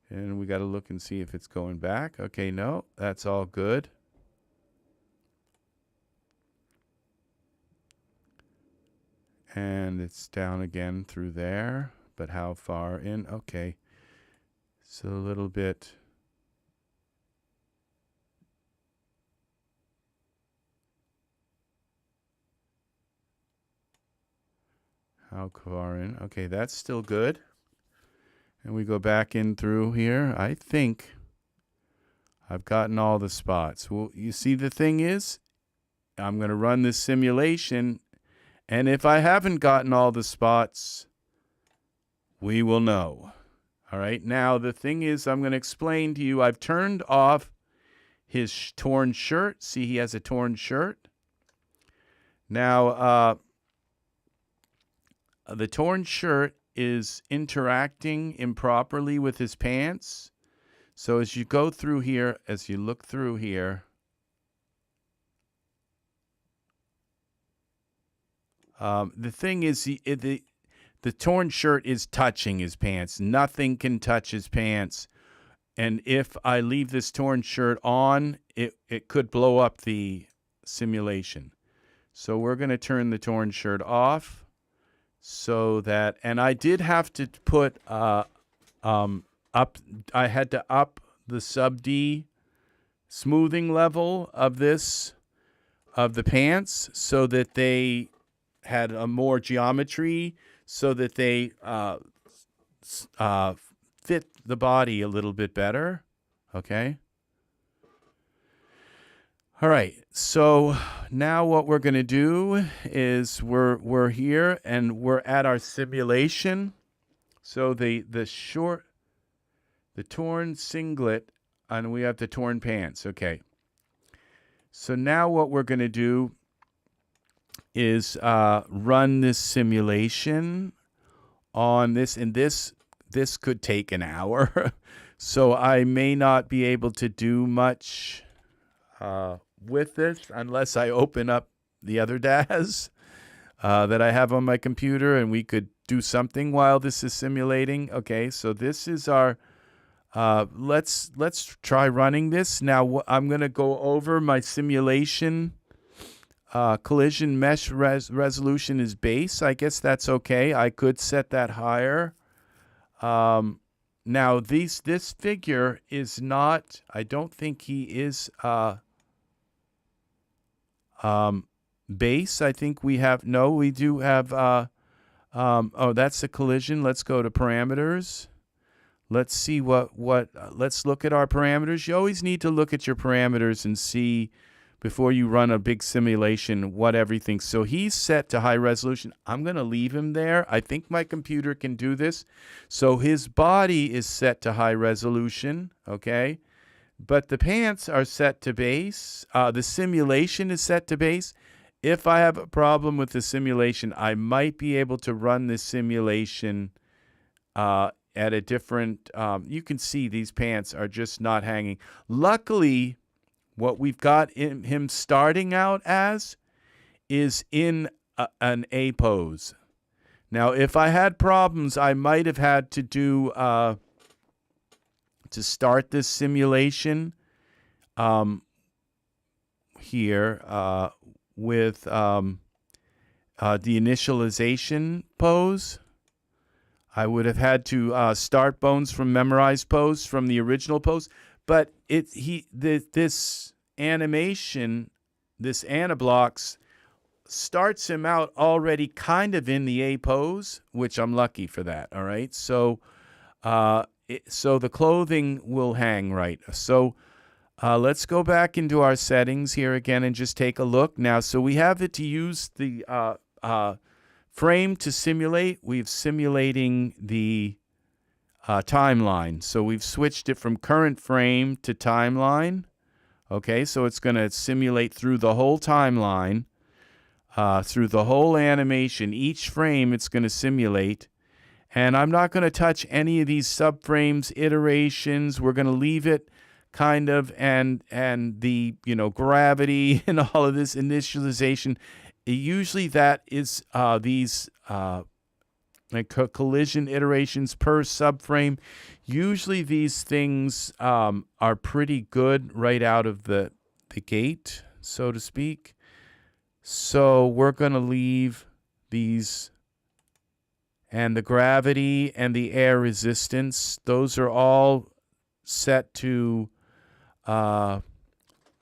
And we got to look and see if it's going back. Okay, no, that's all good. And it's down again through there. But how far in? Okay. So a little bit. How far in? Okay, that's still good. And we go back in through here. I think I've gotten all the spots. Well, you see, the thing is, I'm going to run this simulation, and if I haven't gotten all the spots, we will know. All right, now the thing is, I'm going to explain to you, I've turned off his torn shirt. See, he has a torn shirt. Now, the torn shirt is interacting improperly with his pants. So as you go through here, as you look through here, the thing is, the torn shirt is touching his pants. Nothing can touch his pants. And if I leave this torn shirt on, it could blow up the simulation. So we're going to turn the torn shirt off so that, and I did have to put I had to up the sub D smoothing level of the pants so that they had a more geometry, so that they fit the body a little bit better. Okay. All right. So now what we're going to do is we're here and we're at our simulation. So the torn singlet, and we have the torn pants. Okay. So now what we're going to do is run this simulation on this, and this could take an hour. So I may not be able to do much with this unless I open up the other Daz that I have on my computer, and we could do something while this is simulating. Okay, so this is our let's try running this. Now I'm going to go over my simulation. Collision mesh resolution is base. I guess that's okay. I could set that higher. Now this figure is not, I don't think he is base. I think we have, no, we do have, oh, that's the collision. Let's go to parameters. Let's see let's look at our parameters. You always need to look at your parameters and see before you run a big simulation what everything. So he's set to high resolution. I'm going to leave him there. I think my computer can do this. So his body is set to high resolution, okay? But the pants are set to base. The simulation is set to base. If I have a problem with the simulation, I might be able to run this simulation at a different, you can see these pants are just not hanging. Luckily, what we've got in him starting out as is in an A pose. Now, if I had problems, I might have had to do, to start this simulation here with the initialization pose. I would have had to start bones from memorized pose from the original pose. But this animation, this aniBlocks, starts him out already kind of in the A pose, which I'm lucky for that. All right, so so the clothing will hang right. So let's go back into our settings here again and just take a look now. So we have it to use the frame to simulate. We've simulating the timeline. So we've switched it from current frame to timeline. Okay, so it's going to simulate through the whole timeline, through the whole animation. Each frame it's going to simulate. And I'm not going to touch any of these subframes, iterations. We're going to leave it kind of, and the, gravity and all of this initialization. Usually that is these collision iterations per subframe. Usually these things are pretty good right out of the gate, so to speak. So we're going to leave these, and the gravity and the air resistance, those are all set to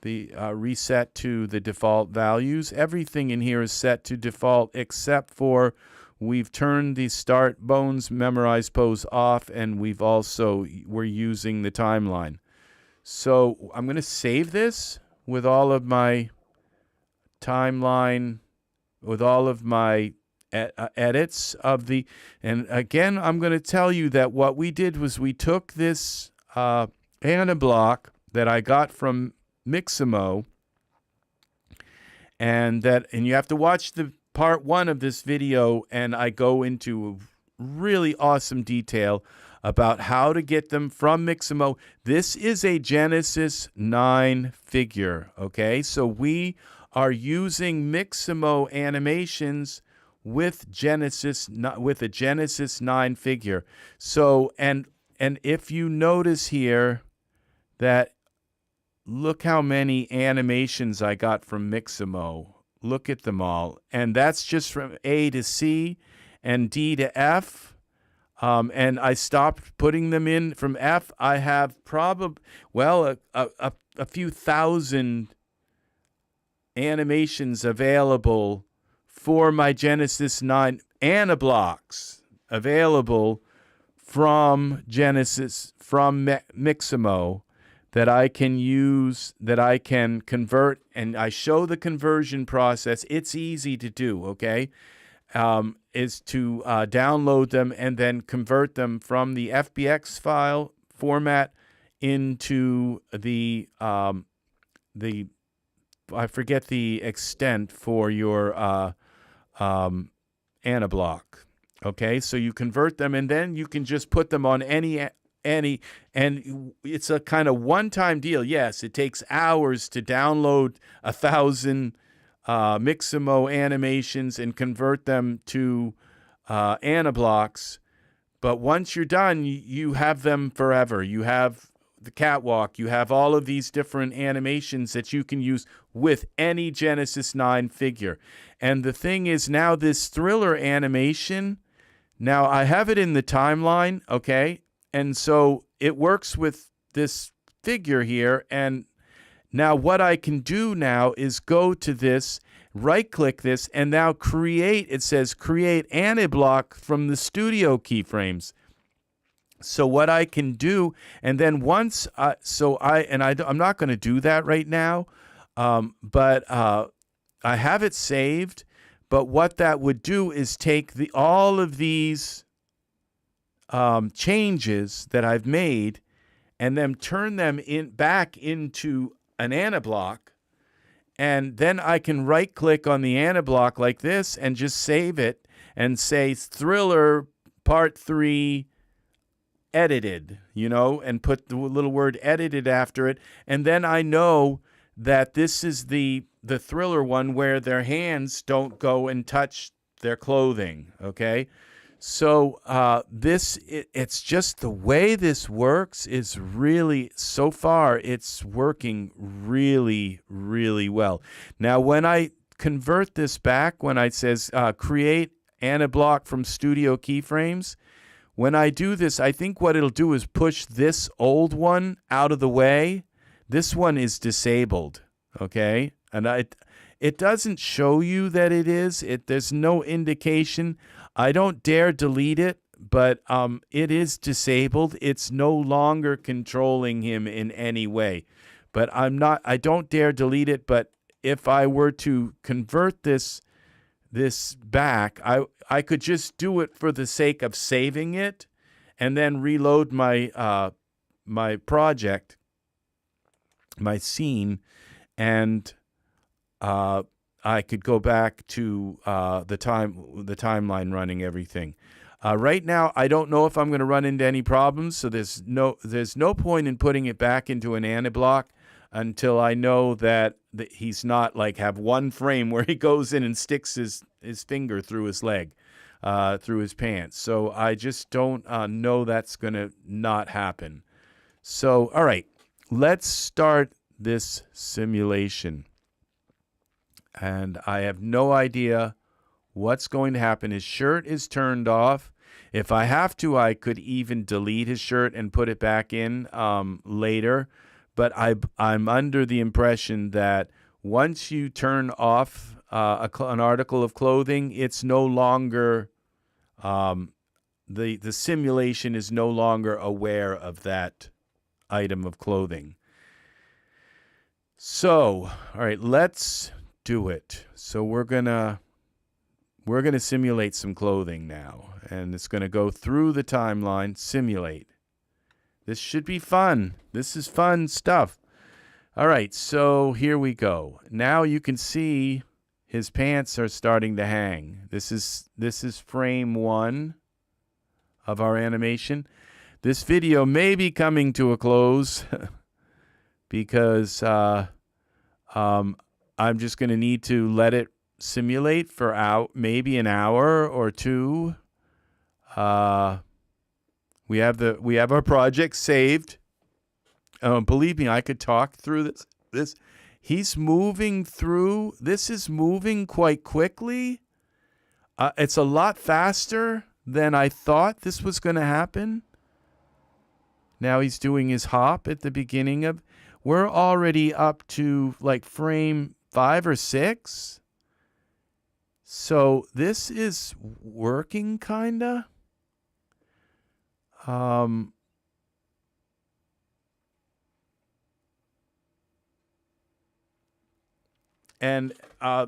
reset to the default values. Everything in here is set to default except for we've turned the start bones memorize pose off, and we're using the timeline. So I'm going to save this with all of my timeline, with all of my edits of the, and again, I'm going to tell you that what we did was we took this aniBlock that I got from Mixamo, and you have to watch the part 1 of this video, and I go into really awesome detail about how to get them from Mixamo. This is a Genesis 9 figure, okay? So we are using Mixamo animations with a Genesis 9 figure. So, and if you notice here that, look how many animations I got from Mixamo. Look at them all. And that's just from A to C and D to F. And I stopped putting them in from F. I have probably, well, a few thousand animations available for my Genesis 9 aniBlocks available from Mixamo that I can use, that I can convert, and I show the conversion process. It's easy to do, okay? Is to download them and then convert them from the FBX file format into the I forget the extent for your aniBlock. Okay, so you convert them, and then you can just put them on any, and it's a kind of one-time deal. Yes, it takes hours to download 1,000 Mixamo animations and convert them to aniBlocks. But once you're done, you have them forever. You have the catwalk. You have all of these different animations that you can use with any Genesis 9 figure. And the thing is, now this thriller animation, now I have it in the timeline, okay? And so it works with this figure here. And now what I can do now is go to this, right-click this, and now create, it says create aniBlock from the Studio keyframes. So what I can do, and then once, I'm not going to do that right now, but I have it saved. But what that would do is take all of these changes that I've made, and then turn them back into an aniBlock, and then I can right-click on the aniBlock like this and just save it and say Thriller Part 3 edited, and put the little word edited after it, and then I know that this is the thriller one where their hands don't go and touch their clothing, okay? So it's just the way this works is really, so far, it's working really, really well. Now, when I convert this back, when it says create aniBlock from Studio keyframes, when I do this, I think what it'll do is push this old one out of the way. This one is disabled, okay? And it doesn't show you that it is. There's no indication. I don't dare delete it, but it is disabled. It's no longer controlling him in any way. But I don't dare delete it, but if I were to convert this back, I could just do it for the sake of saving it and then reload my my project, my scene, and I could go back to the timeline running everything. Right now, I don't know if I'm going to run into any problems, so there's no point in putting it back into an aniBlock until I know that he's not have one frame where he goes in and sticks his finger through his leg, through his pants. So I just don't know that's going to not happen. So, all right, let's start this simulation. And I have no idea what's going to happen. His shirt is turned off. If I have to, I could even delete his shirt and put it back in later. But I'm under the impression that once you turn off an article of clothing, it's no longer the simulation is no longer aware of that item of clothing. So, all right, let's do it. So we're gonna simulate some clothing now, and it's gonna go through the timeline, simulate. This should be fun. This is fun stuff. All right, so here we go. Now you can see his pants are starting to hang. This is frame 1 of our animation. This video may be coming to a close because I'm just going to need to let it simulate for maybe an hour or two. We have our project saved. Believe me, I could talk through this. He's moving through. This is moving quite quickly. It's a lot faster than I thought this was going to happen. Now he's doing his hop at the beginning of. We're already up to like frame 5 or 6. So this is working kinda. And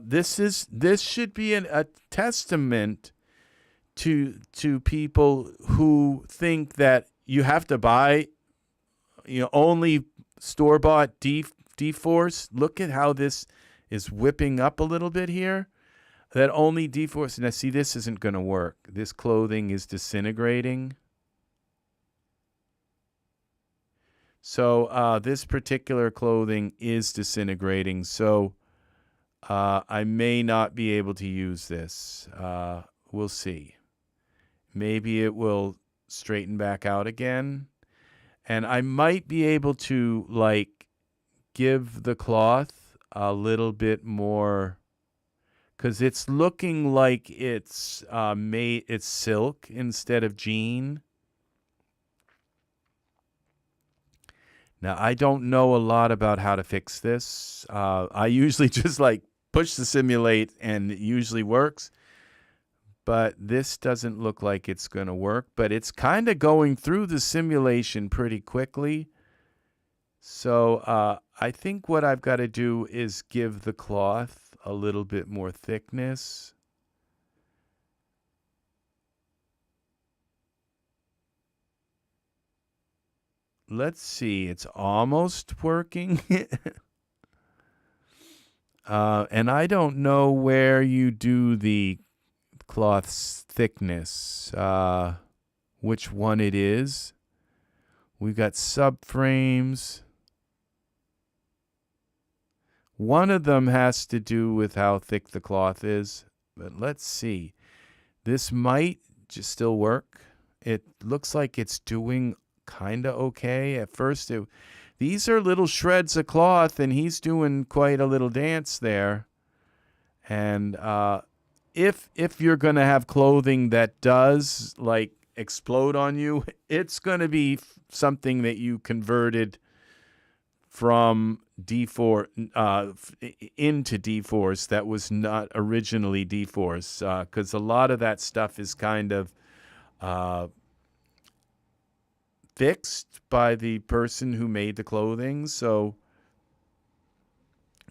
this should be a testament to people who think that you have to buy, only store-bought dForce. Look at how this is whipping up a little bit here. That only dForce. Now see, this isn't going to work. This clothing is disintegrating. So this particular clothing is disintegrating. So I may not be able to use this. We'll see. Maybe it will straighten back out again. And I might be able to, like, give the cloth a little bit more, because it's looking like it's silk instead of jean. Now, I don't know a lot about how to fix this. I usually just like push the simulate and it usually works. But this doesn't look like it's going to work. But it's kind of going through the simulation pretty quickly. So I think what I've got to do is give the cloth a little bit more thickness. Let's see, it's almost working. And I don't know where you do the cloth's thickness, which one it is. We've got subframes. One of them has to do with how thick the cloth is, but let's see. This might just still work. It looks like it's doing kind of okay. At first, these are little shreds of cloth, and he's doing quite a little dance there. And if you're going to have clothing that does like explode on you, it's going to be something that you converted from dForce into dForce that was not originally dForce, because a lot of that stuff is kind of fixed by the person who made the clothing. So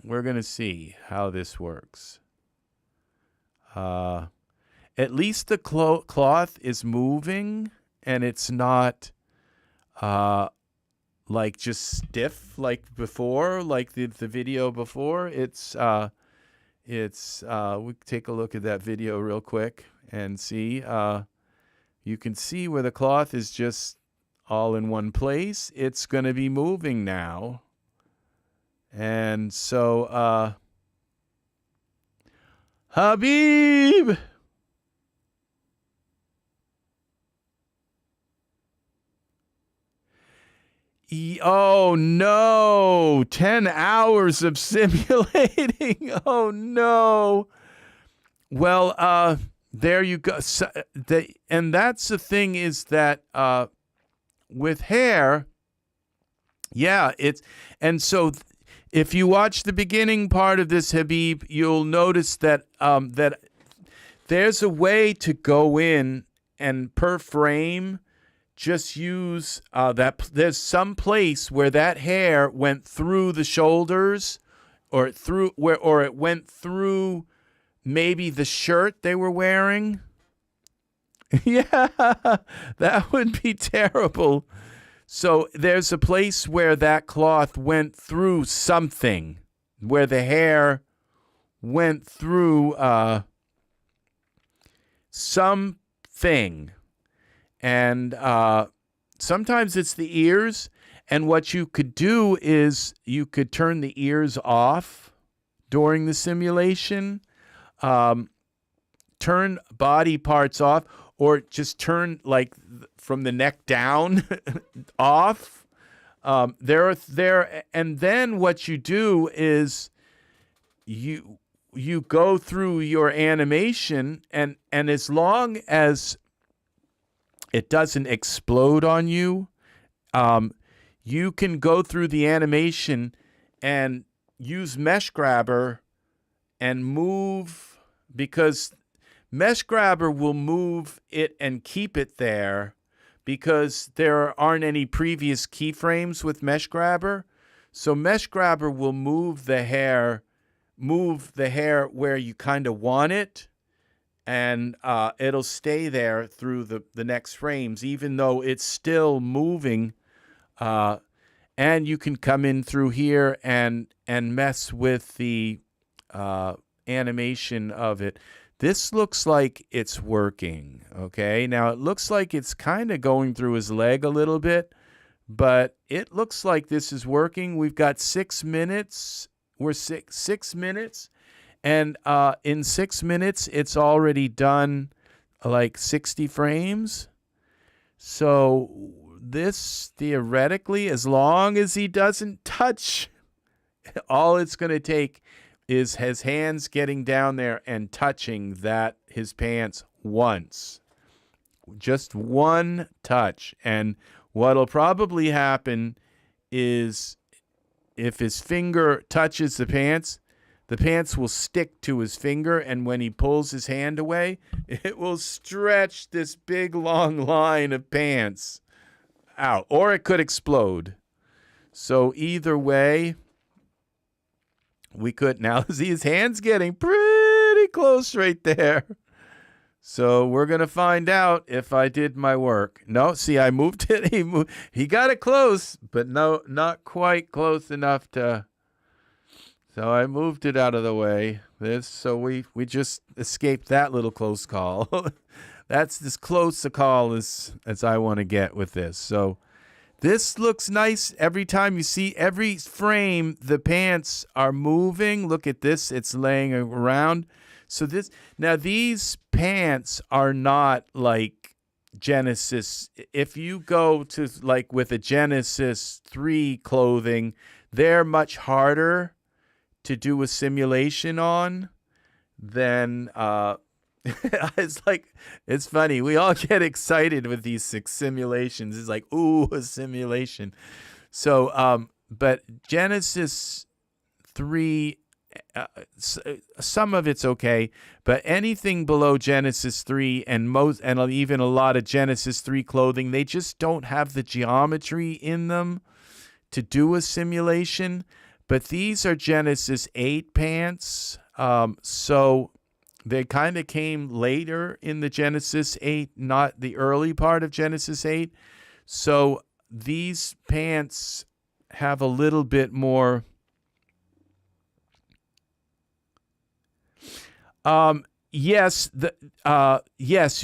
we're going to see how this works. At least the cloth is moving, and it's not like just stiff like before, like the video before. It's we take a look at that video real quick and see. You can see where the cloth is just all in one place. It's going to be moving now. And so, Habib! Oh no! 10 hours of simulating. Oh no! Well, there you go. So, and that's the thing, is that with hair, yeah, and so if you watch the beginning part of this, Habib, you'll notice that that there's a way to go in and per frame, just use there's some place where that hair went through the shoulders, or it went through maybe the shirt they were wearing. Yeah, that would be terrible. So there's a place where that cloth went through something, where the hair went through something. And sometimes it's the ears. And what you could do is you could turn the ears off during the simulation, turn body parts off, or just turn like from the neck down off. And then what you do is you go through your animation, and as long as it doesn't explode on you, you can go through the animation and use Mesh Grabber and move, because Mesh Grabber will move it and keep it there, because there aren't any previous keyframes with Mesh Grabber. So Mesh Grabber will move the hair where you kind of want it, and it'll stay there through the next frames, even though it's still moving. And you can come in through here and mess with the animation of it. This looks like it's working, okay? Now, it looks like it's kind of going through his leg a little bit, but it looks like this is working. We've got 6 minutes. We're 6 minutes. And in 6 minutes, it's already done like 60 frames. So this, theoretically, as long as he doesn't touch, all it's going to take is his hands getting down there and touching his pants once. Just one touch. And what'll probably happen is if his finger touches the pants will stick to his finger, and when he pulls his hand away, it will stretch this big long line of pants out, or it could explode. So either way, we could now see his hands getting pretty close right there. So we're going to find out if I did my work. No, see, I moved it. He got it close, but no, not quite close enough to. So I moved it out of the way. So we just escaped that little close call. That's as close a call as I want to get with this. So this looks nice. Every time you see every frame, the pants are moving. Look at this. It's laying around. So these pants are not like Genesis. If you go to like with a Genesis 3 clothing, they're much harder to do a simulation on than it's funny. We all get excited with these simulations. It's like, ooh, a simulation. So, but Genesis 3, some of it's okay, but anything below Genesis 3 and even a lot of Genesis 3 clothing, they just don't have the geometry in them to do a simulation. But these are Genesis 8 pants, so they kind of came later in the Genesis 8, not the early part of Genesis 8. So these pants have a little bit more. Yes,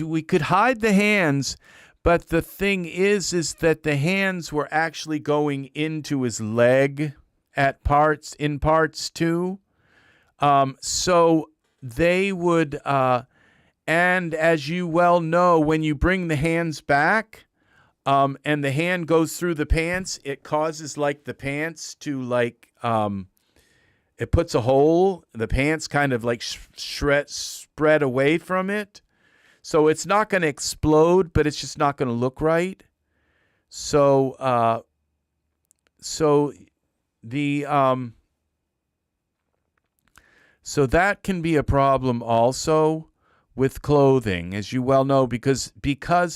we could hide the hands, but the thing is that the hands were actually going into his leg in parts too. So they would, and as you well know, when you bring the hands back, and the hand goes through the pants, it causes like the pants to like, it puts a hole, the pants kind of like spread away from it. So it's not going to explode, but it's just not going to look right. So, so that can be a problem also with clothing, as you well know, because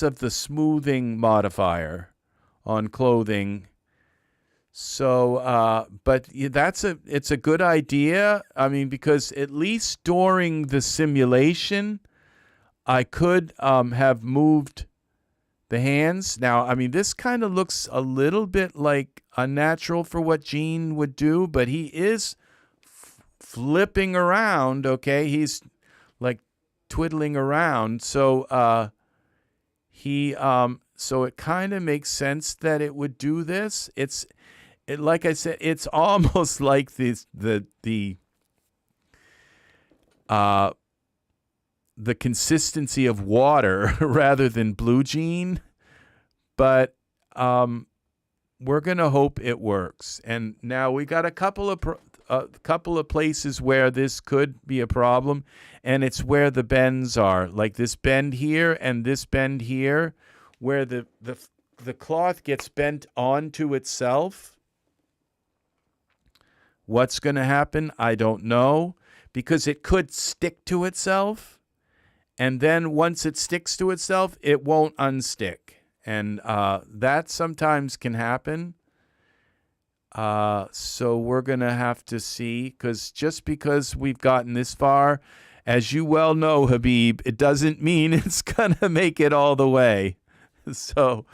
of the smoothing modifier on clothing. So, but it's a good idea. I mean, because at least during the simulation, I could have moved the hands. Now, I mean, this kind of looks a little bit like unnatural for what Gene would do, but he is flipping around, okay? He's like twiddling around. So so it kind of makes sense that it would do this. Like I said, it's almost like the consistency of water rather than blue jean, but we're gonna hope it works. And now we got a couple of places where this could be a problem, and it's where the bends are, like this bend here and this bend here, where the cloth gets bent onto itself. What's going to happen? I don't know, because it could stick to itself, and then once it sticks to itself, it won't unstick, and that sometimes can happen. So we're going to have to see, because we've gotten this far, as you well know, Habib, it doesn't mean it's going to make it all the way. So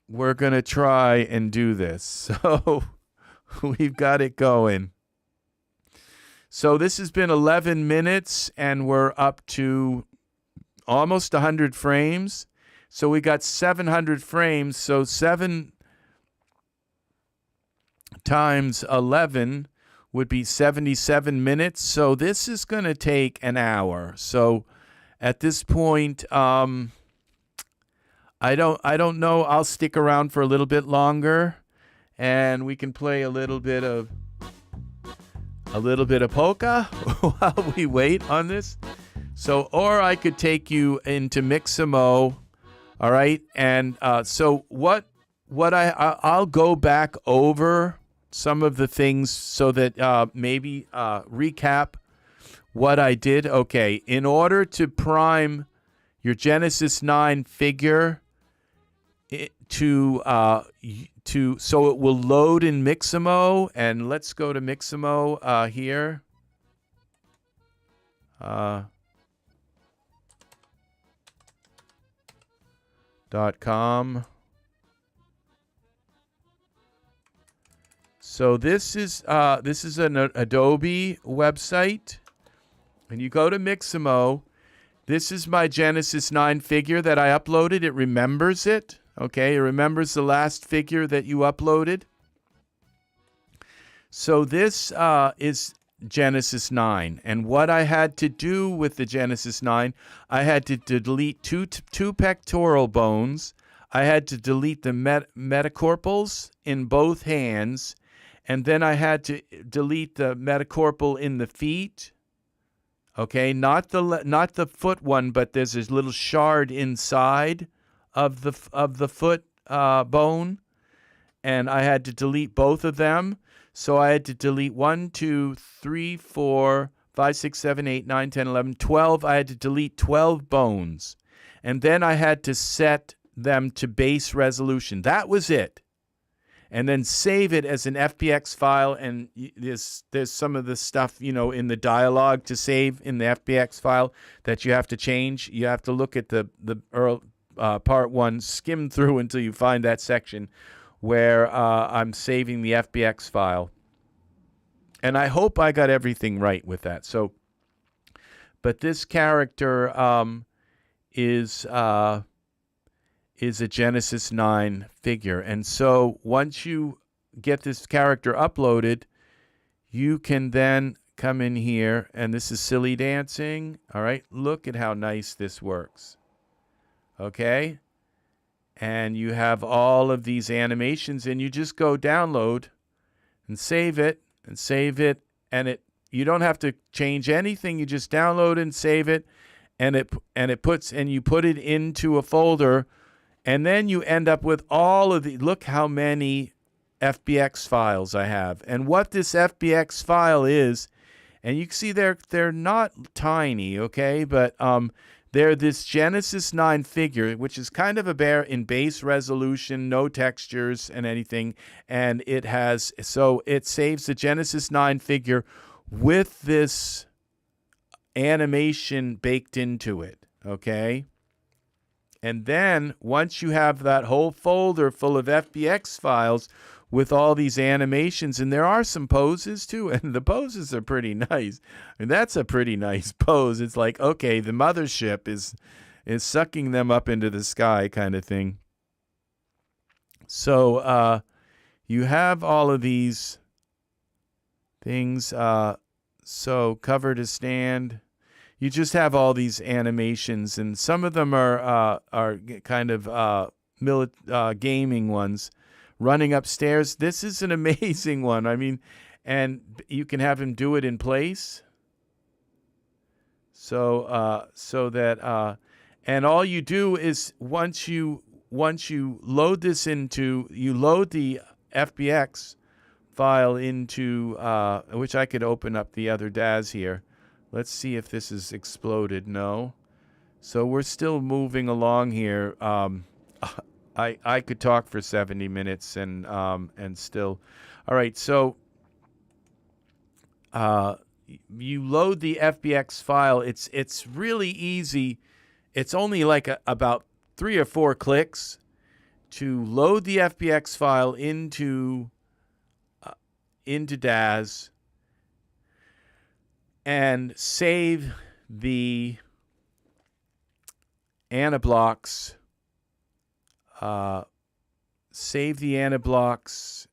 we're going to try and do this. So we've got it going. So this has been 11 minutes, and we're up to almost 100 frames. So we got 700 frames. So 7 times 11 would be 77 minutes. So this is going to take an hour. So at this point, I don't know. I'll stick around for a little bit longer, and we can play a little bit of polka while we wait on this. So, or I could take you into Mixamo. All right, and so I'll go back over some of the things so that maybe recap what I did. Okay, in order to prime your Genesis 9 figure so it will load in Mixamo, and let's go to Mixamo here. .com. So this is an Adobe website, and you go to Mixamo. This is my Genesis 9 figure that I uploaded. It remembers it. Okay, it remembers the last figure that you uploaded. So this is Genesis 9, and what I had to do with the Genesis 9, I had to delete two pectoral bones. I had to delete the metacarpals in both hands, and then I had to delete the metacarpal in the feet. Okay, not the foot one, but there's this little shard inside of the foot bone, and I had to delete both of them. So I had to delete 1, 2, 3, 4, 5, 6, 7, 8, 9, 10, 11, 12. I had to delete 12 bones. And then I had to set them to base resolution. That was it. And then save it as an FBX file. And there's some of the stuff, in the dialog to save in the FBX file that you have to change. You have to look at the part 1, skim through until you find that section where I'm saving the FBX file. And I hope I got everything right with that. So, but this character is a Genesis 9 figure. And so once you get this character uploaded, you can then come in here, and this is silly dancing. All right, look at how nice this works. Okay? And you have all of these animations, and you just go download and save it, and you don't have to change anything. You just download and save it, and you put it into a folder, and then you end up with all of the, look how many FBX files I have. And what this FBX file is, And you can see they're not tiny, okay? But they're this Genesis 9 figure, which is kind of in base resolution, no textures and anything. And it saves the Genesis 9 figure with this animation baked into it, okay? And then once you have that whole folder full of FBX files with all these animations, and there are some poses too, and the poses are pretty nice. And that's a pretty nice pose. It's like, okay, the mothership is sucking them up into the sky kind of thing. So you have all of these things. So cover to stand. You just have all these animations, and some of them are kind of gaming ones. Running upstairs. This is an amazing one. I mean, and you can have him do it in place. So that and all you do is once you load this into, you load the FBX file into which I could open up the other Daz here. Let's see if this is exploded. No. So we're still moving along here. I could talk for 70 minutes and still. All right, so you load the FBX file. It's really easy. It's only like about 3 or 4 clicks to load the FBX file into Daz and save the aniBlocks. Save the aniBlocks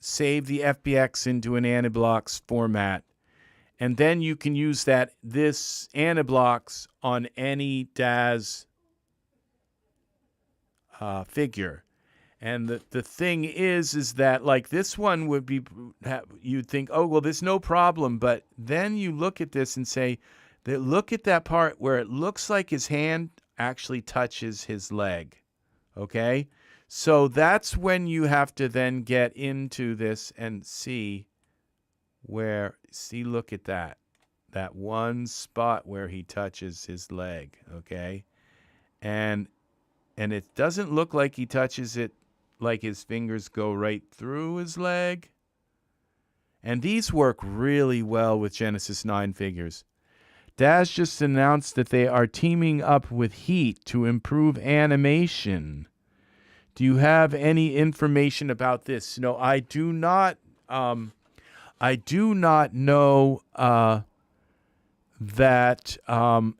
save the FBX into an aniBlocks format, and then you can use this aniBlocks on any Daz figure. And the thing is that like this one would be, you'd think, oh well, there's no problem, but then you look at this and say, look at that part where it looks like his hand actually touches his leg, okay? So that's when you have to then get into this and look at that one spot where he touches his leg, okay? And it doesn't look like he touches it like his fingers go right through his leg. And these work really well with Genesis 9 figures. Daz just announced that they are teaming up with Heat to improve animation. Do you have any information about this? No, I do not. I do not know that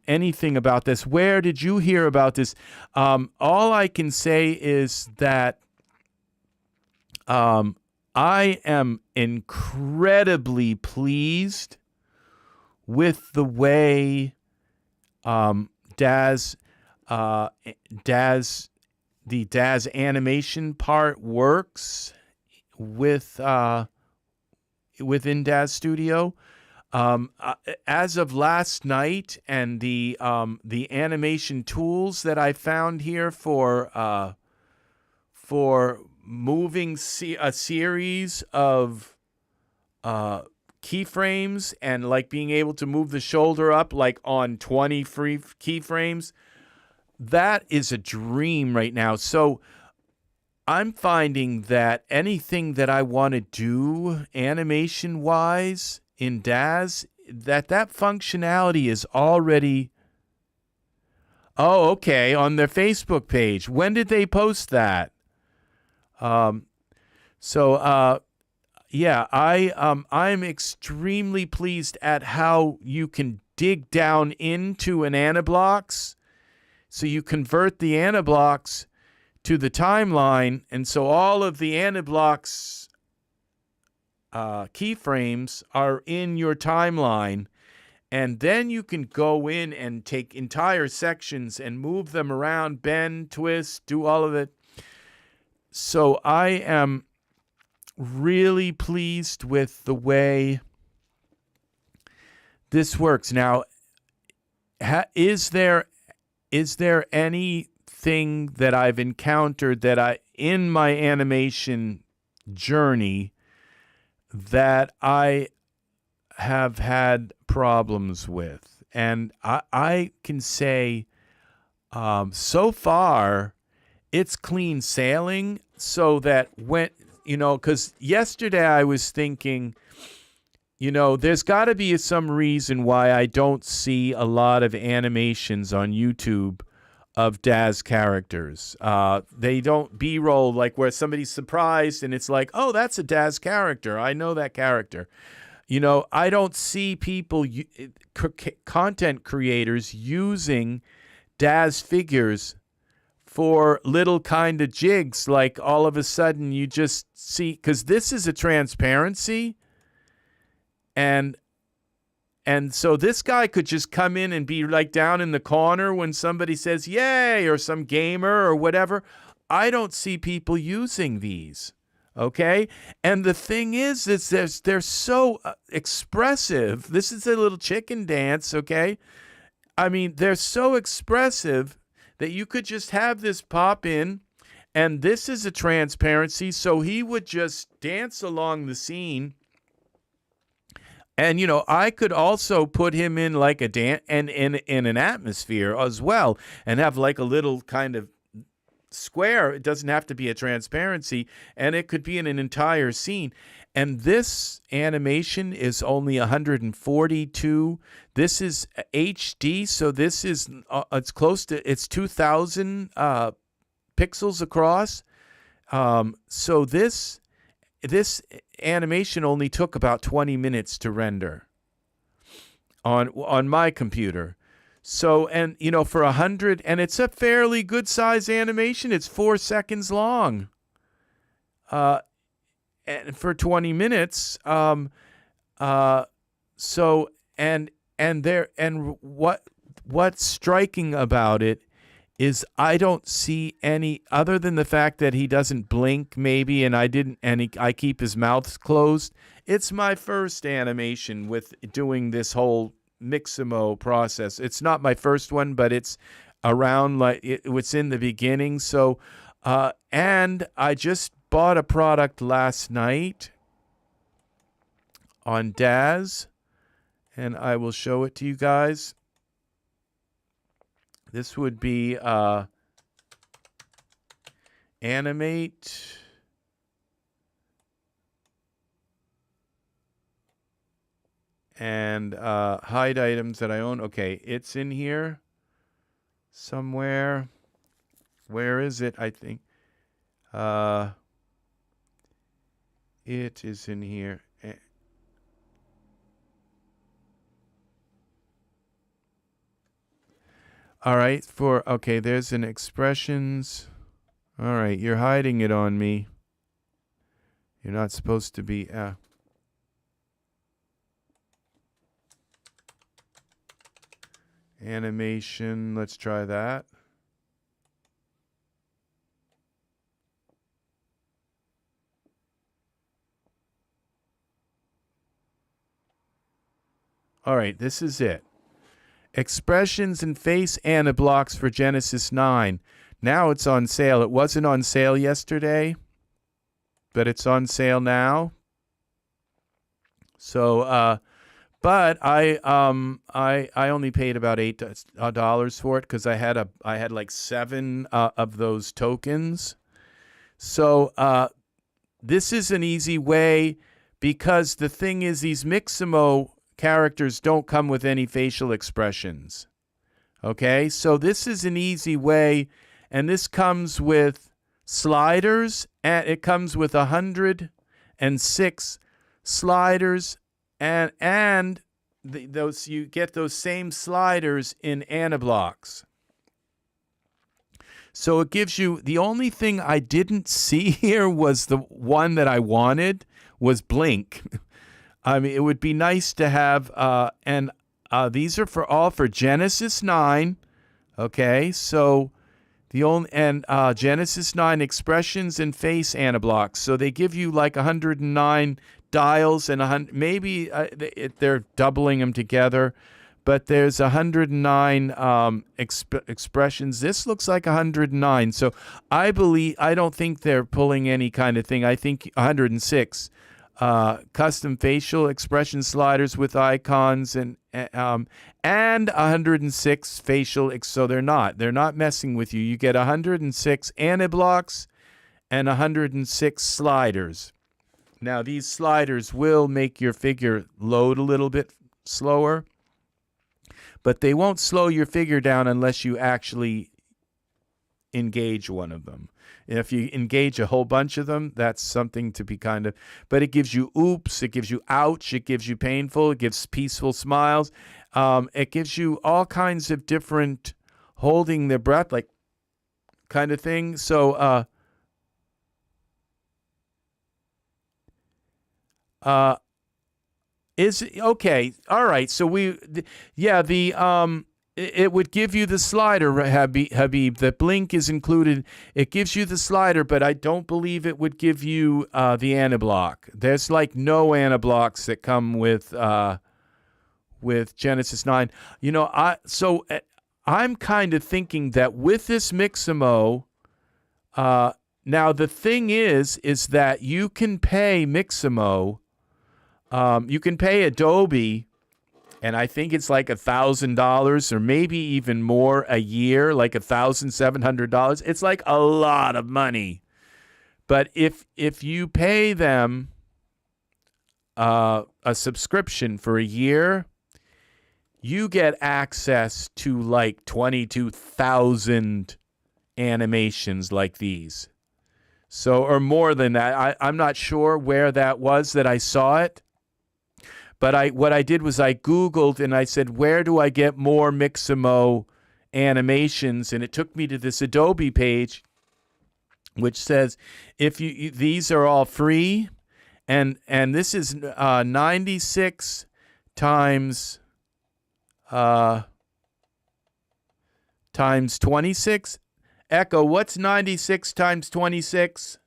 anything about this. Where did you hear about this? All I can say is that I am incredibly pleased with the way the Daz animation part works within Daz Studio. As of last night, and the animation tools that I found here for moving a series of keyframes and like being able to move the shoulder up like on 20 free keyframes, that is a dream right now. So I'm finding that anything that I want to do animation wise in Daz, that functionality is already, oh, okay, on their Facebook page. When did they post that? Yeah, I'm extremely pleased at how you can dig down into an aniBlocks. So you convert the aniBlocks to the timeline, and so all of the aniBlocks keyframes are in your timeline, and then you can go in and take entire sections and move them around, bend, twist, do all of it. So I am really pleased with the way this works. Now, is there anything that I've encountered that in my animation journey that I have had problems with. And I can say so far it's clean sailing, so that when, because yesterday I was thinking, there's got to be some reason why I don't see a lot of animations on YouTube of Daz characters. They don't B-roll like where somebody's surprised and it's like, oh, that's a Daz character. I know that character. I don't see people, content creators, using Daz figures for little kind of jigs. Like all of a sudden you just see, because this is a transparency. And so this guy could just come in and be like down in the corner when somebody says, yay, or some gamer or whatever. I don't see people using these, okay? And the thing is they're so expressive. This is a little chicken dance, okay? I mean, they're so expressive that you could just have this pop in, and this is a transparency, so he would just dance along the scene. And, I could also put him in like a dance and in an atmosphere as well, and have like a little kind of square. It doesn't have to be a transparency, and it could be in an entire scene. And this animation is only 142. This is HD, so this is it's 2,000 pixels across. So this animation only took about 20 minutes to render on my computer. So, and for 100, and it's a fairly good size animation. It's 4 seconds long. And for 20 minutes. So, what's striking about it is I don't see any, other than the fact that he doesn't blink maybe, and I keep his mouth closed. It's my first animation with doing this whole Mixamo process. It's not my first one, but it's around it's in the beginning. So, and I just bought a product last night on Daz, and I will show it to you guys. This would be Animate. And hide items that I own. Okay, it's in here somewhere. Where is it? I think it is in here. All right, okay, there's an expressions. All right, you're hiding it on me. You're not supposed to be. Animation, let's try that. All right, this is it. Expressions and face aniBlocks for Genesis 9. Now it's on sale. It wasn't on sale yesterday, but it's on sale now. So, but I only paid about $8 for it because I had like 7 of those tokens. So this is an easy way, because the thing is, these Mixamo characters don't come with any facial expressions. Okay, so this is an easy way, and this comes with sliders, and it comes with 106 sliders, and those, you get those same sliders in aniBlocks. So it gives you, the only thing I didn't see here was the one that I wanted was blink. I mean, it would be nice to have, and these are all for Genesis 9. Okay, so the only, and Genesis 9 expressions and face aniBlocks. So they give you like 109 dials and 100, maybe they're doubling them together, but there's 109 expressions. This looks like 109. So I don't think they're pulling any kind of thing. I think 106. custom facial expression sliders with icons and 106 facial. So they're not messing with you. You get 106 aniBlocks and 106 sliders. Now these sliders will make your figure load a little bit slower, but they won't slow your figure down unless you actually engage one of them. If you engage a whole bunch of them, that's something to be kind of, but it gives you oops, it gives you ouch, it gives you painful, it gives peaceful smiles. It gives you all kinds of different holding their breath, like kind of thing. So, is okay. All right. So it would give you the slider, Habib. The blink is included. It gives you the slider, but I don't believe it would give you the aniBlock. There's like no aniBlocks that come with Genesis 9. You know, I'm kind of thinking that with this Mixamo, now the thing is that you can pay Mixamo, you can pay Adobe, and I think it's like $1,000 or maybe even more a year, like $1,700. It's like a lot of money. But if you pay them a subscription for a year, you get access to like 22,000 animations like these. So, or more than that. I'm not sure where that was that I saw it. But what I did was I Googled and I said, where do I get more Mixamo animations? And it took me to this Adobe page, which says these are all free, and this is 96 times 26. Echo, what's 96 times 26?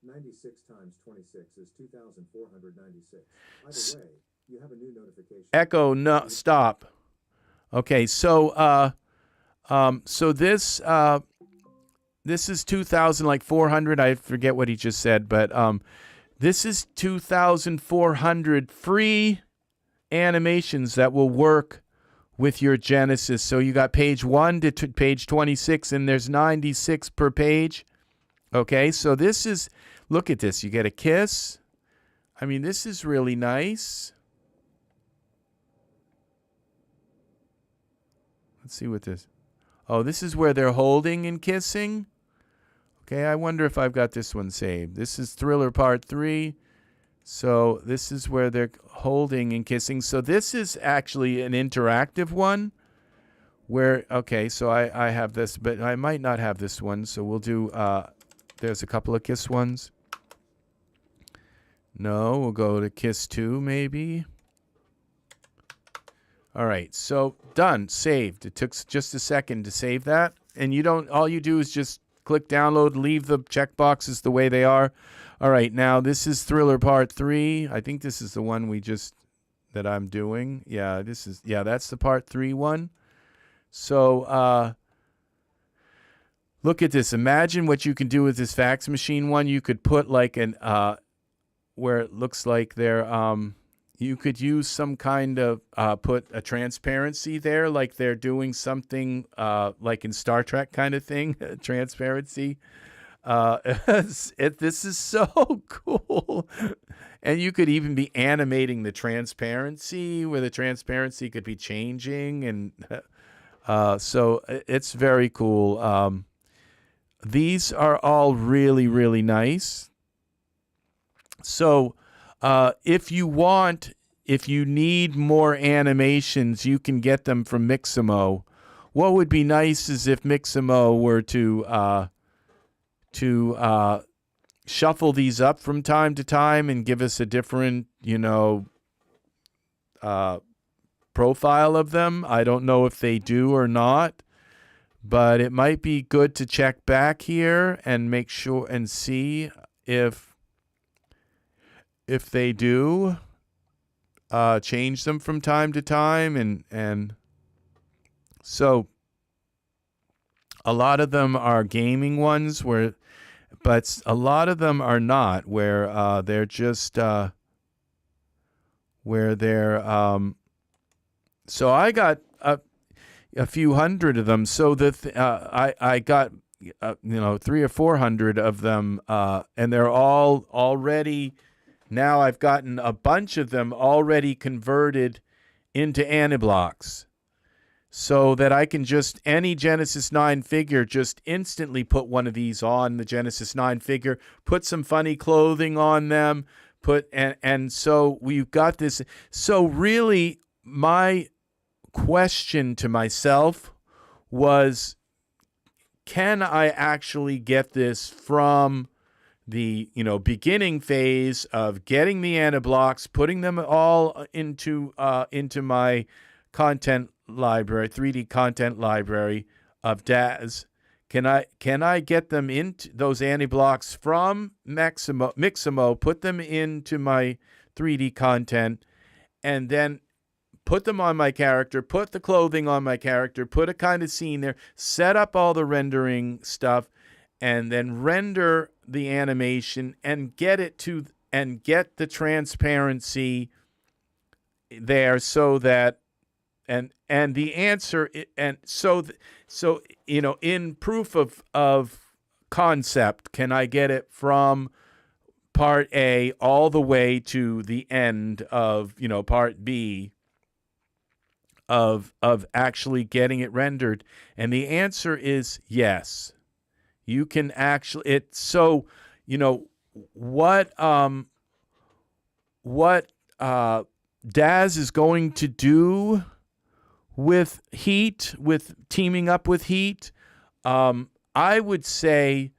96 times 26 is 2,496. By the way, you have a new notification. Echo, no, stop. Okay, so this is 2,000, like 400. I forget what he just said, but this is 2,400 free animations that will work with your Genesis. So you got page 1 to page 26, and there's 96 per page. Okay, so this is, look at this. You get a kiss. I mean, this is really nice. Let's see what this. Oh, this is where they're holding and kissing. Okay, I wonder if I've got this one saved. This is Thriller Part 3. So this is where they're holding and kissing. So this is actually an interactive one where, okay, so I have this, but I might not have this one. So we'll do, there's a couple of kiss ones. No, we'll go to kiss 2 maybe. All right, so done, saved. It took just a second to save that. And you don't, all you do is just click download, leave the checkboxes the way they are. All right, now this is Thriller Part 3. I think this is the one that I'm doing. Yeah, that's the Part 3 one. So look at this. Imagine what you can do with this fax machine one. You could put like an, where it looks like they're, you could use some kind of, put a transparency there, like they're doing something like in Star Trek kind of thing, transparency. This is so cool. And you could even be animating the transparency, where the transparency could be changing. And so it's very cool. These are all really, really nice. So if you need more animations, you can get them from Mixamo. What would be nice is if Mixamo were to shuffle these up from time to time and give us a different, profile of them. I don't know if they do or not, but it might be good to check back here and make sure and see if they do change them from time to time. And so a lot of them are gaming ones where but a lot of them are not, where they're just where they're. So I got a few hundred of them. So I got 300 or 400 of them, and they're all already. Now I've gotten a bunch of them already converted into aniBlocks, so that I can just, any Genesis 9 figure, just instantly put one of these on the Genesis 9 figure, put some funny clothing on them, and so we've got this. So really, my question to myself was, can I actually get this from the beginning phase of getting the aniBlocks, putting them all into my content library, 3D content library of Daz? Can I get them into those aniBlocks from Mixamo, put them into my 3D content, and then put them on my character, put the clothing on my character, put a kind of scene there, set up all the rendering stuff, and then render the animation and get the transparency there, so that and the answer, and so in proof of concept, can I get it from part A all the way to the end of part B of actually getting it rendered? And the answer is yes. You can actually, what Daz is going to do with Heat, with teaming up with Heat, I would say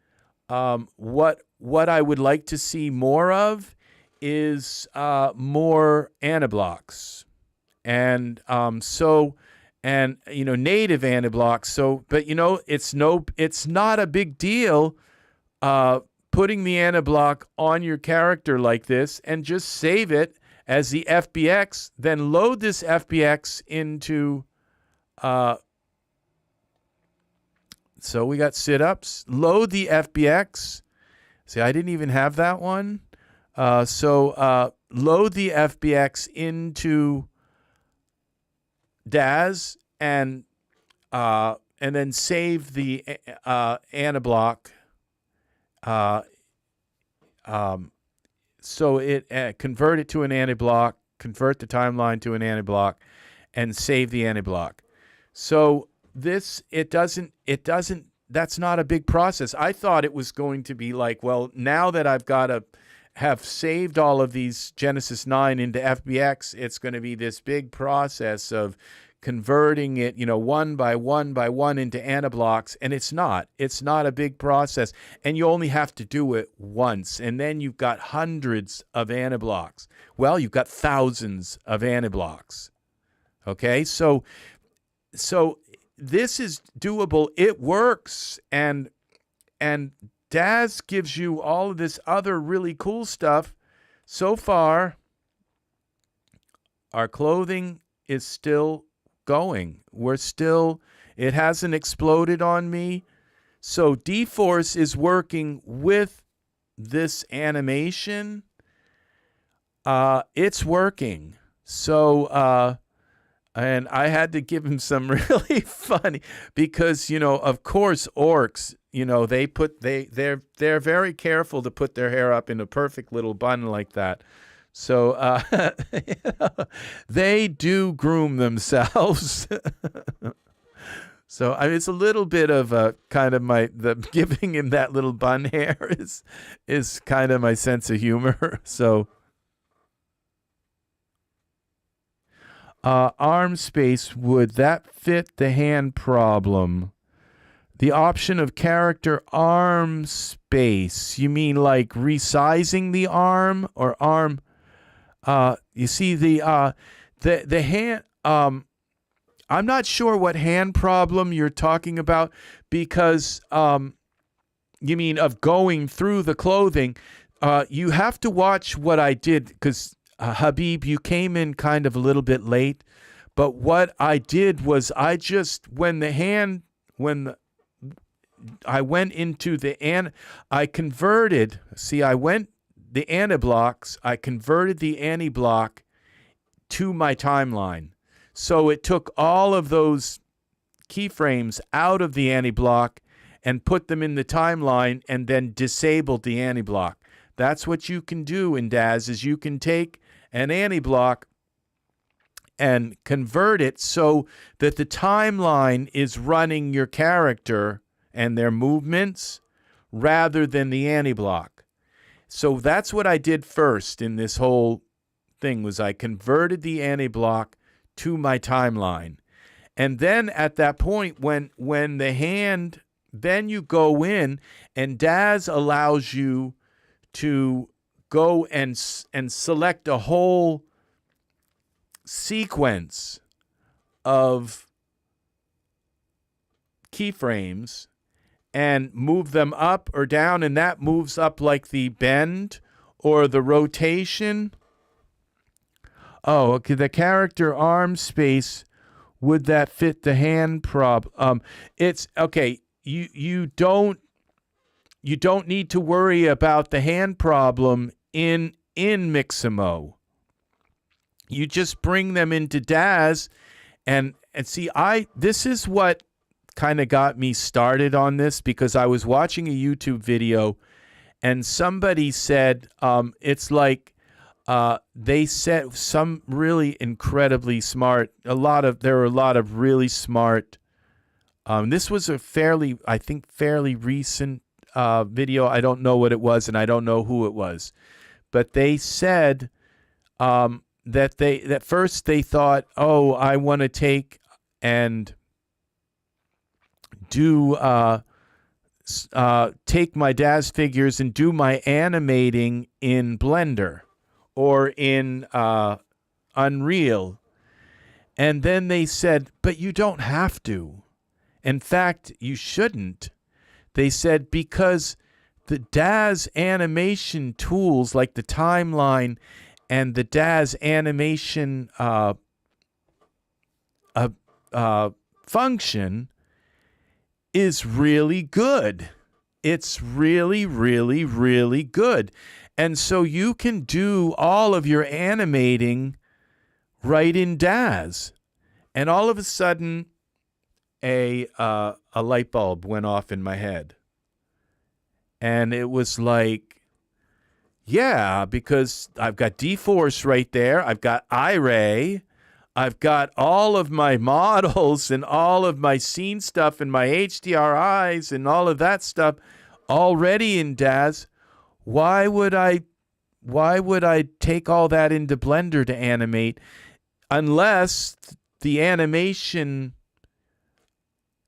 what I would like to see more of is more aniBlocks, and native aniBlocks. So, but it's not a big deal putting the aniBlock on your character like this, and just save it as the FBX, then load this FBX into, so we got sit-ups, load the FBX. See, I didn't even have that one. So load the FBX into Daz, and then save the aniBlock. So it convert it to an aniBlock, convert the timeline to an aniBlock, and save the aniBlock. So this, that's not a big process. I thought it was going to be like, well, now that I've got to have saved all of these Genesis 9 into FBX, it's going to be this big process of converting it, one by one by one into aniBlocks, and it's not a big process, and you only have to do it once, and then you've got hundreds of aniBlocks. Well, you've got thousands of aniBlocks. Okay, so this is doable. It works, and Daz gives you all of this other really cool stuff. So far, our clothing is still going. It hasn't exploded on me. So dForce is working with this animation. It's working. So, and I had to give him some really funny, because, of course, orcs, they're very careful to put their hair up in a perfect little bun like that. So they do groom themselves. So it's a little bit of a kind of the giving him that little bun hair is kind of my sense of humor. So arm space, would that fit the hand problem? The option of character arm space. You mean like resizing the arm, or arm? You see the hand. I'm not sure what hand problem you're talking about, because you mean of going through the clothing. You have to watch what I did, because Habib, you came in kind of a little bit late. But what I did was, I just, when went into I converted, see, the aniBlocks, I converted the aniBlock to my timeline. So it took all of those keyframes out of the aniBlock and put them in the timeline and then disabled the aniBlock. That's what you can do in Daz, is you can take an aniBlock and convert it so that the timeline is running your character and their movements rather than the aniBlock. So that's what I did first in this whole thing, was I converted the aniBlock to my timeline. And then at that point, when the hand, then you go in, and Daz allows you to go and select a whole sequence of keyframes and move them up or down, and that moves up like the bend or the rotation. Oh, okay, the character arm space, would that fit the hand problem? It's okay. You don't need to worry about the hand problem in Mixamo. You just bring them into Daz, and see, this is what kind of got me started on this, because I was watching a YouTube video and somebody said it's like they said, some really incredibly smart, there were a lot of really smart, this was a fairly recent video. I don't know what it was, and I don't know who it was, but they said that first they thought, oh, I want to take and do take my Daz figures and do my animating in Blender or in Unreal. And then they said, but you don't have to. In fact, you shouldn't. They said, because the Daz animation tools, like the timeline and the Daz animation function, is really good. It's really, really, really good. And so you can do all of your animating right in Daz. And all of a sudden, a light bulb went off in my head. And it was like, yeah, because I've got dForce right there. I've got iRay. I've got all of my models and all of my scene stuff and my HDRIs and all of that stuff already in Daz. Why would I take all that into Blender to animate, unless the animation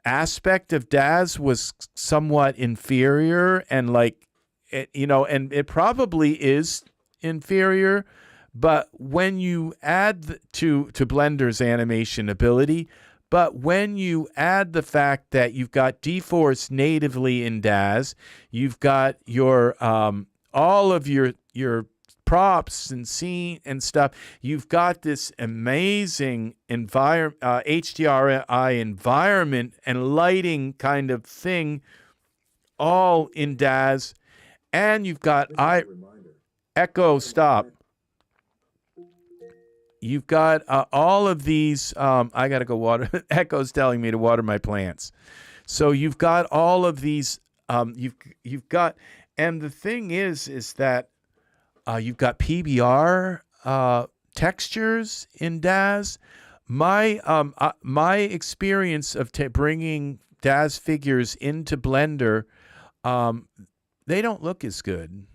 aspect of Daz was somewhat inferior, and and it probably is inferior. But when you add to Blender's animation ability, but when you add the fact that you've got dForce natively in Daz, you've got your all of your props and scene and stuff, you've got this amazing HDRI environment and lighting kind of thing all in Daz, and you've got Echo stop. You've got all of these. I got to go water. Echo's telling me to water my plants. So you've got all of these. You've got, and the thing is that you've got PBR textures in Daz. My experience of bringing Daz figures into Blender, they don't look as good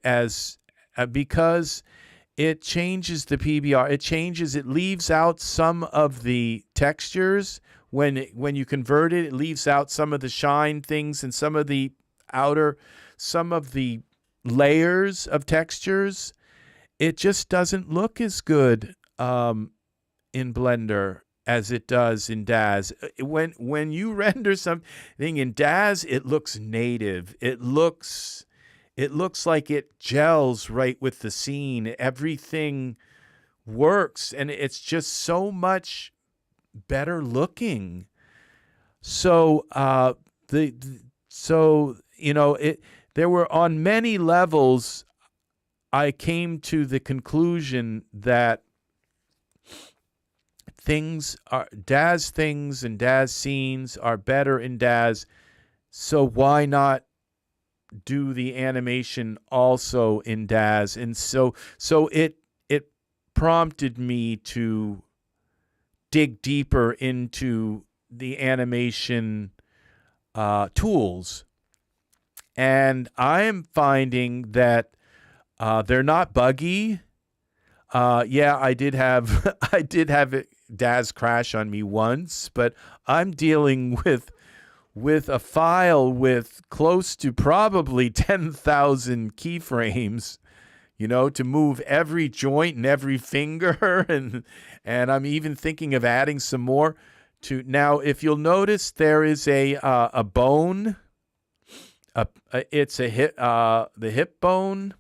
as because it changes the PBR. It leaves out some of the textures when you convert it. It leaves out some of the shine things and some of the layers of textures. It just doesn't look as good in Blender as it does in Daz. When you render something in Daz, it looks native. It looks like it gels right with the scene. Everything works, and it's just so much better looking. So so there were on many levels, I came to the conclusion that Daz things and Daz scenes are better in Daz, so why not do the animation also in Daz? And so it prompted me to dig deeper into the animation tools, and I am finding that they're not buggy. Yeah, I did have Daz crash on me once, but I'm dealing with a file with close to probably 10,000 keyframes, to move every joint and every finger, and I'm even thinking of adding some more to. Now, if you'll notice, there is a bone. It's a hip, the hip bone.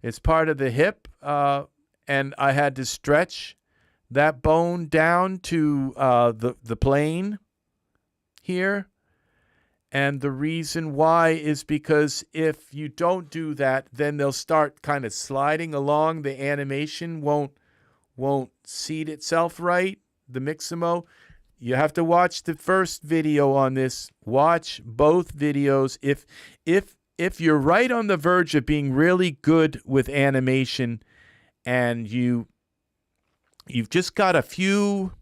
It's part of the hip, and I had to stretch that bone down to the plane here. And the reason why is because if you don't do that, then they'll start kind of sliding along. The animation won't seat itself right, the Mixamo. You have to watch the first video on this. Watch both videos. If you're right on the verge of being really good with animation, and you've just got a few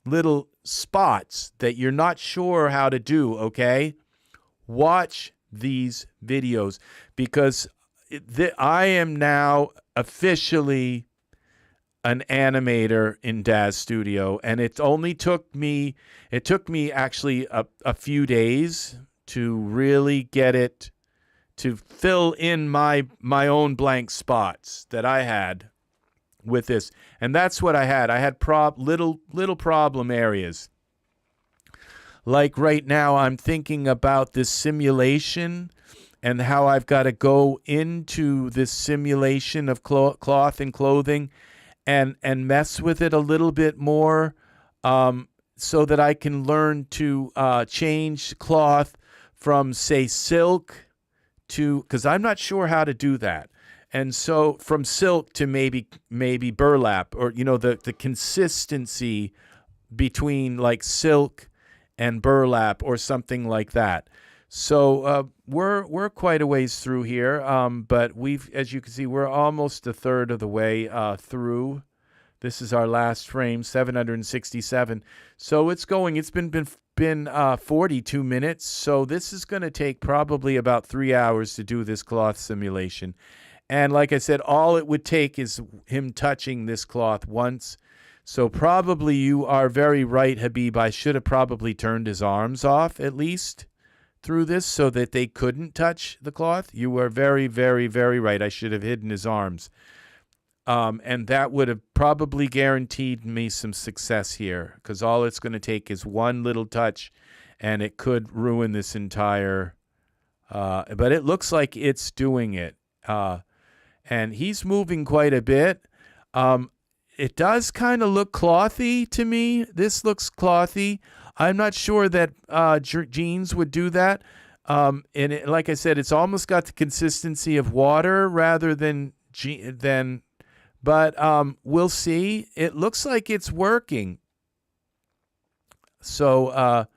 little spots that you're not sure how to do, okay? Watch these videos, because I am now officially an animator in Daz Studio, and it took me actually a few days to really get it to fill in my own blank spots that I had with this. And that's what I had. I had little problem areas. Like right now, I'm thinking about this simulation and how I've got to go into this simulation of cloth and clothing and mess with it a little bit more, so that I can learn to change cloth from, say, silk to, because I'm not sure how to do that. And so from silk to maybe burlap, or the consistency between like silk and burlap or something like that. So we're quite a ways through here, but as you can see, we're almost a third of the way through. This is our last frame, 767. So it's going. It's been 42 minutes. So this is going to take probably about 3 hours to do this cloth simulation. And like I said, all it would take is him touching this cloth once. So probably you are very right, Habib. I should have probably turned his arms off at least through this so that they couldn't touch the cloth. You were very, very, very right. I should have hidden his arms. And that would have probably guaranteed me some success here, because all it's going to take is one little touch, and it could ruin this entire... but it looks like it's doing it. And he's moving quite a bit. It does kind of look clothy to me. This looks clothy. I'm not sure that jeans would do that. And like I said, it's almost got the consistency of water rather than but we'll see. It looks like it's working. So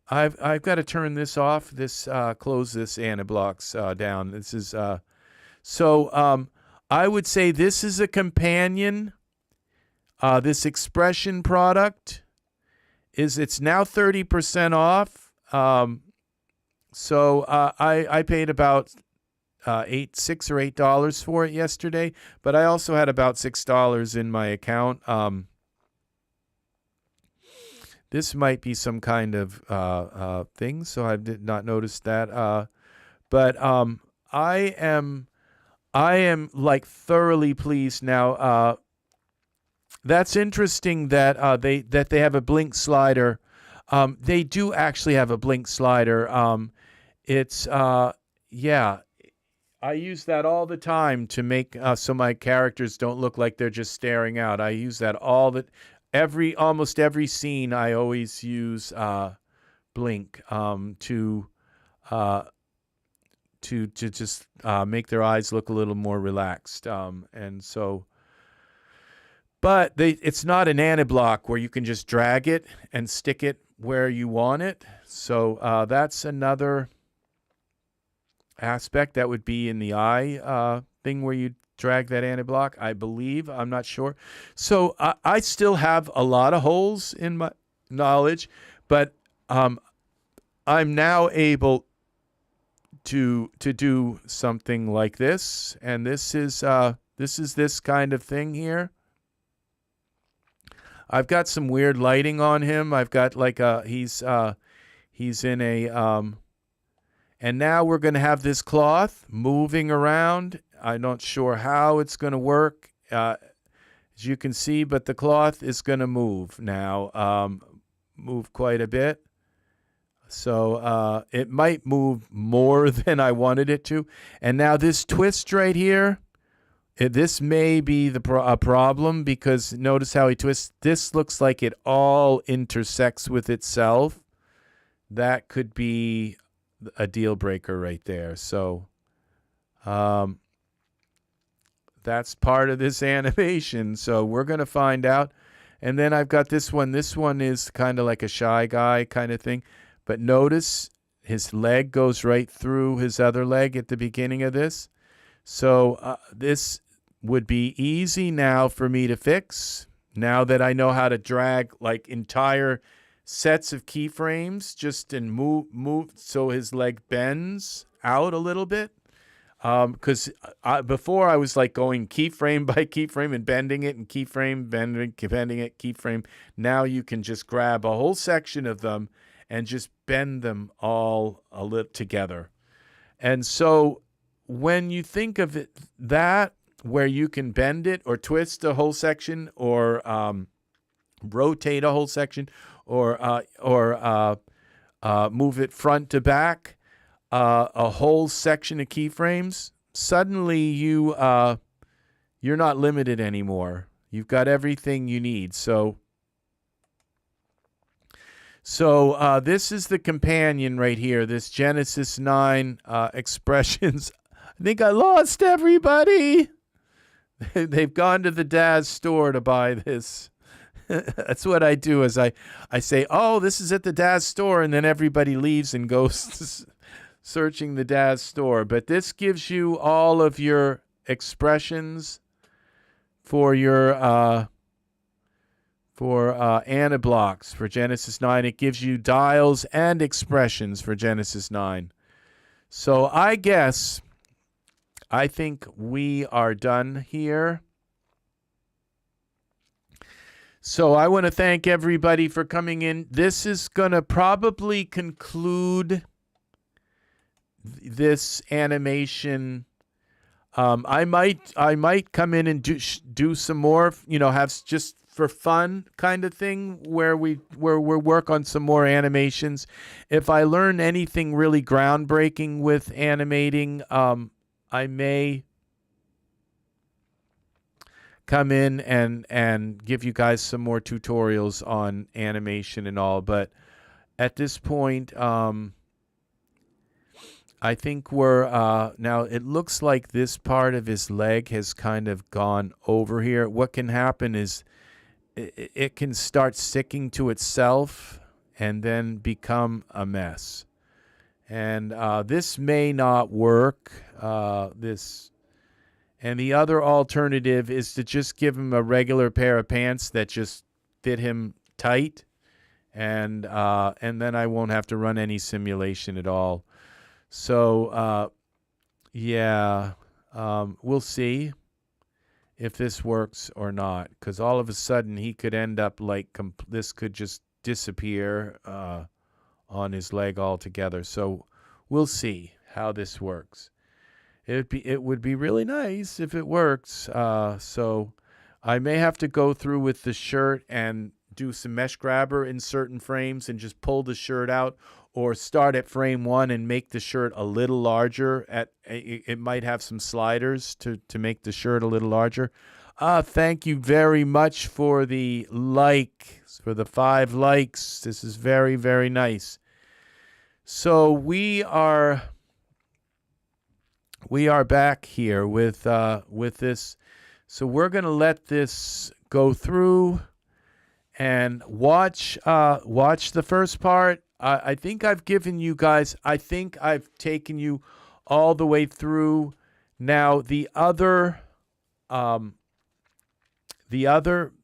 I've got to turn this off. Close this aniBlocks down. This is so I would say this is a companion. This expression product it's now 30% off. So I paid about $6 or $8 for it yesterday, but I also had about $6 in my account. This might be some kind of thing, so I did not notice that. But I am like thoroughly pleased now. That's interesting that they have a blink slider. They do actually have a blink slider. Yeah. I use that all the time to make so my characters don't look like they're just staring out. I use that almost every scene. I always use blink to to just make their eyes look a little more relaxed. And so, but it's not an aniBlock where you can just drag it and stick it where you want it. So that's another aspect that would be in the eye thing where you drag that aniBlock, I believe. I'm not sure. So I still have a lot of holes in my knowledge, but I'm now able to do something like this, and this is this kind of thing here. I've got some weird lighting on him. I've got like he's in a and now we're going to have this cloth moving around. I'm not sure how it's going to work, as you can see, but the cloth is going to move now, move quite a bit. So it might move more than I wanted it to. And now this twist right here, this may be a problem, because notice how he twists. This looks like it all intersects with itself. That could be a deal breaker right there. So that's part of this animation. So we're going to find out. And then I've got this one. This one is kind of like a Shy Guy kind of thing. But notice his leg goes right through his other leg at the beginning of this. So this would be easy now for me to fix, now that I know how to drag like entire sets of keyframes just and move so his leg bends out a little bit. Because before I was like going keyframe by keyframe and bending it, and keyframe, bending it, keyframe. Now you can just grab a whole section of them and just bend them all a little together. And so when you think of it, that where you can bend it or twist a whole section or rotate a whole section or move it front to back, a whole section of keyframes, suddenly you're not limited anymore. You've got everything you need. So this is the companion right here, this Genesis 9 expressions. I think I lost everybody. They've gone to the Daz store to buy this. That's what I do, is I say, oh, this is at the Daz store, and then everybody leaves and goes searching the Daz store. But this gives you all of your expressions for your aniBlocks for Genesis 9. It gives you dials and expressions for Genesis 9. So I think we are done here. So I want to thank everybody for coming in. This is going to probably conclude this animation. I might come in and do some more, have just for fun kind of thing where we work on some more animations. If I learn anything really groundbreaking with animating, I may come in and give you guys some more tutorials on animation and all. But at this point, I think we're now it looks like this part of his leg has kind of gone over here. What can happen is it can start sticking to itself and then become a mess. And this may not work. And the other alternative is to just give him a regular pair of pants that just fit him tight, and then I won't have to run any simulation at all. So we'll see if this works or not, because all of a sudden he could end up like this could just disappear on his leg altogether. So we'll see how this works. It would be really nice if it works. So I may have to go through with the shirt and do some mesh grabber in certain frames and just pull the shirt out, or start at frame 1 and make the shirt a little larger. It might have some sliders to make the shirt a little larger. Thank you very much for the 5 likes. This is very, very nice. So we are back here with this. So we're going to let this go through and watch the first part. I think I've given you guys, I think I've taken you all the way through. Now the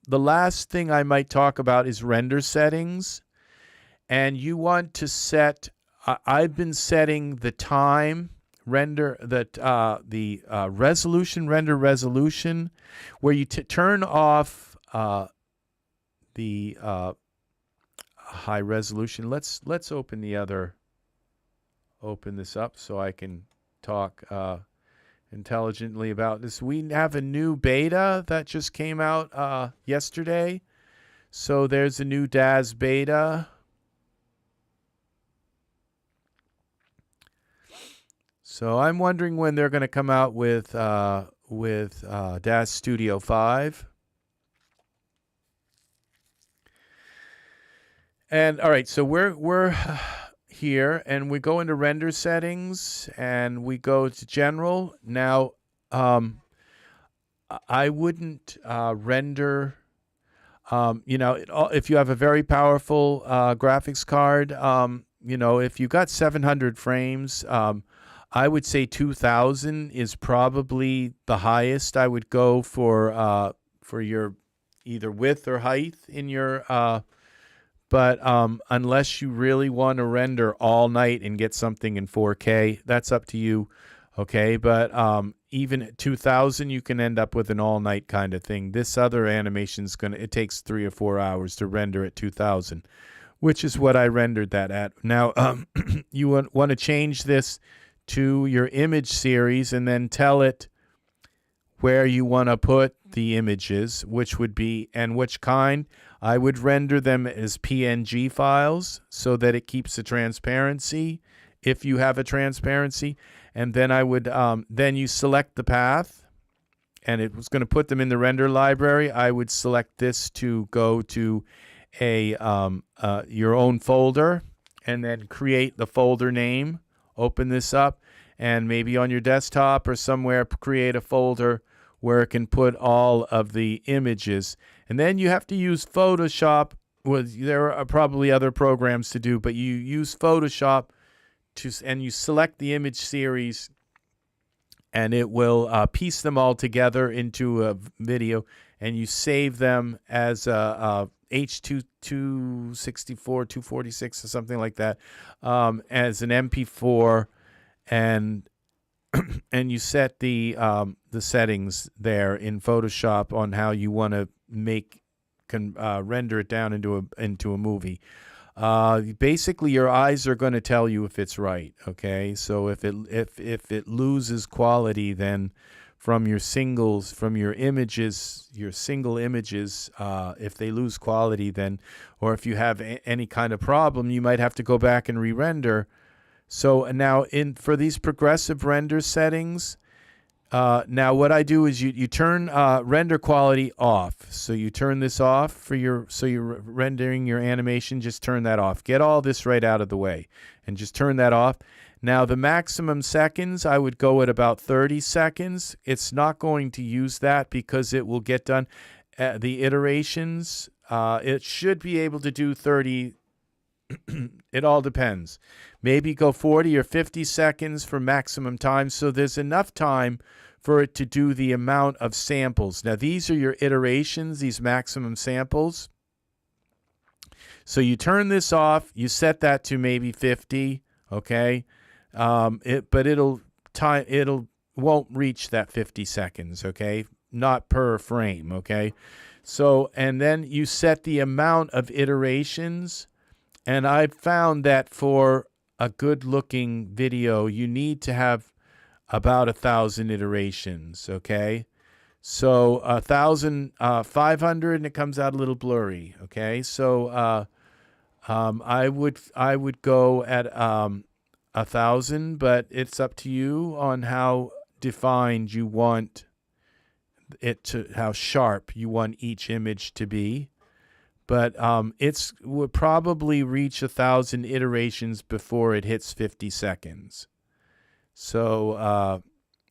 last thing I might talk about is render settings. And you want to set, I've been setting the time, render, the resolution, render resolution, where you turn off the high resolution. Let's open this up so I can talk intelligently about this. We have a new beta that just came out yesterday. So there's a new Daz beta. So I'm wondering when they're going to come out with Daz Studio 5. And all right, so we're here, and we go into render settings, and we go to general. Now, I wouldn't render. If you have a very powerful graphics card, if you got 700 frames. I would say 2,000 is probably the highest I would go for your either width or height in your. But unless you really want to render all night and get something in 4K, that's up to you. Okay, but even at 2,000, you can end up with an all night kind of thing. This other animation's it takes 3 or 4 hours to render at 2,000, which is what I rendered that at. Now you want to change this to your image series and then tell it where you want to put the images, which would be, and which kind. I would render them as PNG files so that it keeps the transparency if you have a transparency. And then I would, then you select the path, and it was going to put them in the render library. I would select this to go to your own folder, and then create the folder name. Open this up, and maybe on your desktop or somewhere create a folder where it can put all of the images. And then you have to use Photoshop. Well, there are probably other programs to do, but you use Photoshop and you select the image series, and it will piece them all together into a video, and you save them as a H264, 246 or something like that, as an MP4, and you set the settings there in Photoshop on how you want to render it down into a movie. Basically, your eyes are going to tell you if it's right. Okay, so if it loses quality, then from your single images, if they lose quality, then, or if you have any kind of problem, you might have to go back and re-render. So now for these progressive render settings, now what I do is you turn render quality off. So you turn this off you're rendering your animation, just turn that off. Get all this right out of the way and just turn that off. Now the maximum seconds, I would go at about 30 seconds. It's not going to use that because it will get done. The iterations, it should be able to do 30. It all depends. Maybe go 40 or 50 seconds for maximum time. So there's enough time for it to do the amount of samples. Now these are your iterations, these maximum samples. So you turn this off, you set that to maybe 50, okay? But it won't reach that 50 seconds, okay? Not per frame, okay? So, and then you set the amount of iterations. And I've found that for a good-looking video, you need to have about 1,000 iterations, okay? So 1,500, and it comes out a little blurry, okay? So I would go at 1,000, but it's up to you on how defined you want it to, how sharp you want each image to be. but it's would probably reach 1,000 iterations before it hits 50 seconds. So,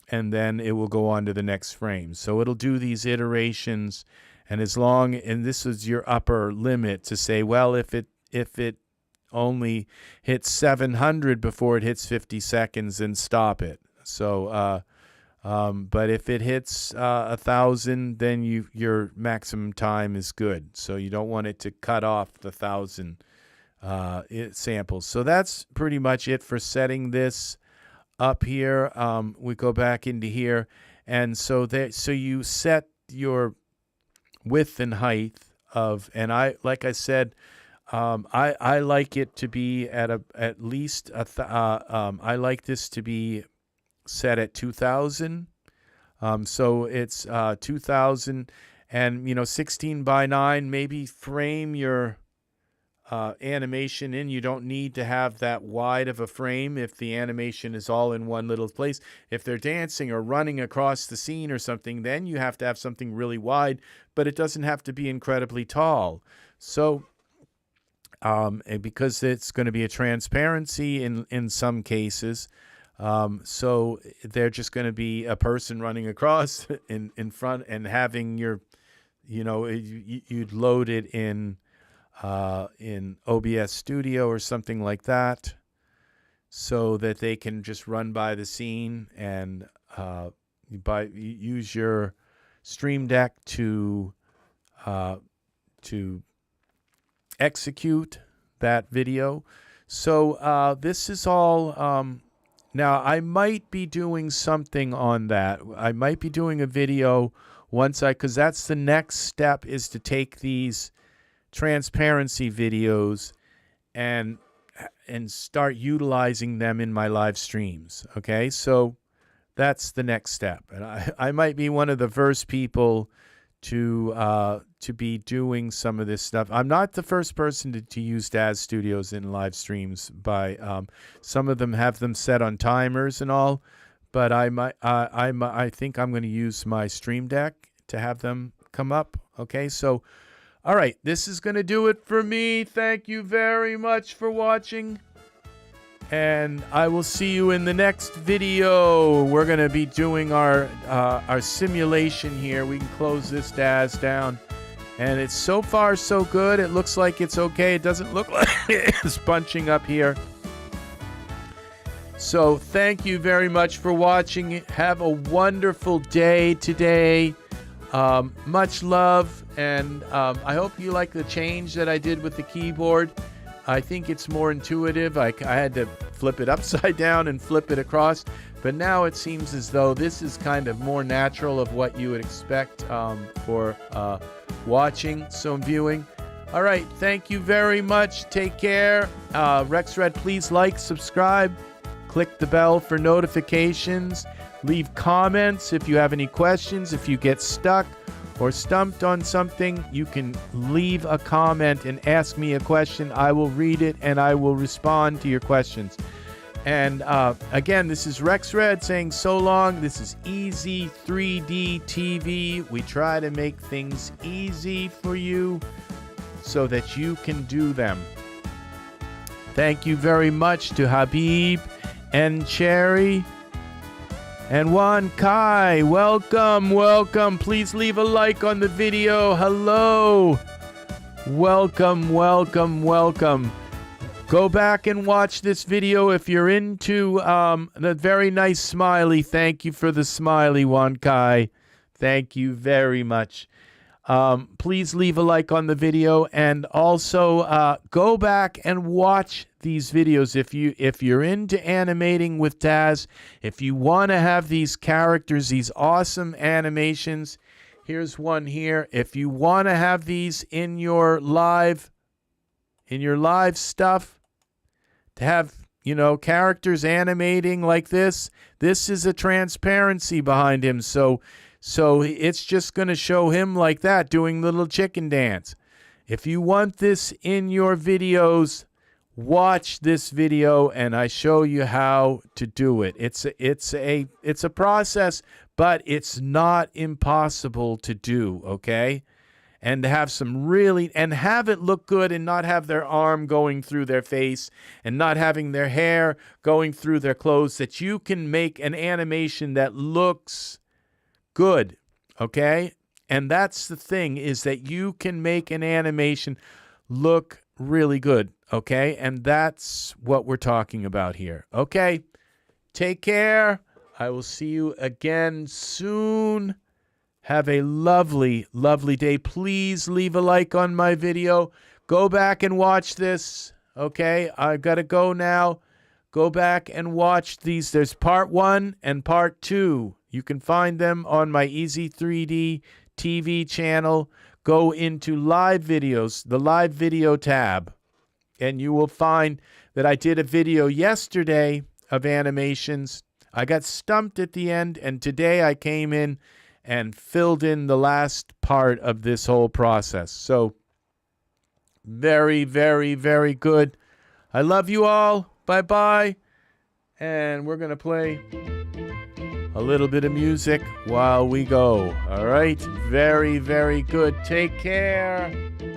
and then it will go on to the next frame. So it'll do these iterations, and and this is your upper limit to say, well, if it only hits 700 before it hits 50 seconds, then stop it. So, but if it hits 1,000, then your maximum time is good. So you don't want it to cut off the 1,000 samples. So that's pretty much it for setting this up here. We go back into here, and so you set your width and height of, and like I said, I like it to be at least I like this to be set at 2,000. So it's 2,000, and 16 by 9. Maybe frame your animation in. You don't need to have that wide of a frame if the animation is all in one little place. If they're dancing or running across the scene or something, then you have to have something really wide, but it doesn't have to be incredibly tall. So because it's going to be a transparency in some cases, so they're just going to be a person running across in front, and having your, you'd load it in OBS Studio or something like that, so that they can just run by the scene and use your Stream Deck to execute that video. So this is all. Now I might be doing something on that. I might be doing a video because that's the next step, is to take these transparency videos and start utilizing them in my live streams. Okay, so that's the next step, and I might be one of the first people to be doing some of this stuff. I'm not the first person to use Daz Studios in live streams. Some of them have them set on timers and all, but I think I'm going to use my Stream Deck to have them come up. Okay, so all right, this is going to do it for me. Thank you very much for watching, and I will see you in the next video. We're going to be doing our simulation here. We can close this Daz down, and it's so far so good. It looks like it's okay. It doesn't look like it's bunching up here. So thank you very much for watching. Have a wonderful day today. Much love, and I hope you like the change that I did with the keyboard. I think it's more intuitive. I had to flip it upside down and flip it across, but now it seems as though this is kind of more natural of what you would expect for watching, so viewing. All right, thank you very much. Take care. RexRed, please like, subscribe, click the bell for notifications. Leave comments if you have any questions. If you get stuck or stumped on something, you can leave a comment and ask me a question. I will read it and I will respond to your questions. And again, this is RexRed saying so long. This is EZ3DTV. We try to make things easy for you so that you can do them. Thank you very much to Habib and Cherry. And Juan Kai, welcome, welcome. Please leave a like on the video. Hello. Welcome, welcome, welcome. Go back and watch this video if you're into the very nice smiley. Thank you for the smiley, Juan Kai. Thank you very much. Please leave a like on the video, and also go back and watch these videos if you're into animating with Daz. If you want to have these characters, these awesome animations, here's one here. If you want to have these in your live stuff, to have characters animating like this is a transparency behind him, so it's just going to show him like that doing the little chicken dance. If you want this in your videos, watch this video and I show you how to do it. It's a process, but it's not impossible to do, okay? and have some really, and have it look good and not have their arm going through their face and not having their hair going through their clothes, that you can make an animation that looks good, okay? And that's the thing, is that you can make an animation look really good, okay? And that's what we're talking about here, okay? Take care. I will see you again soon. Have a lovely, lovely day. Please leave a like on my video. Go back and watch this, okay? I've got to go now. Go back and watch these. There's part 1 and part 2. You can find them on my EZ3DTV channel. Go into live videos, the live video tab, and you will find that I did a video yesterday of animations. I got stumped at the end, and today I came in and filled in the last part of this whole process. So very, very, very good. I love you all. Bye-bye. And we're going to play a little bit of music while we go. All right? Very, very good. Take care.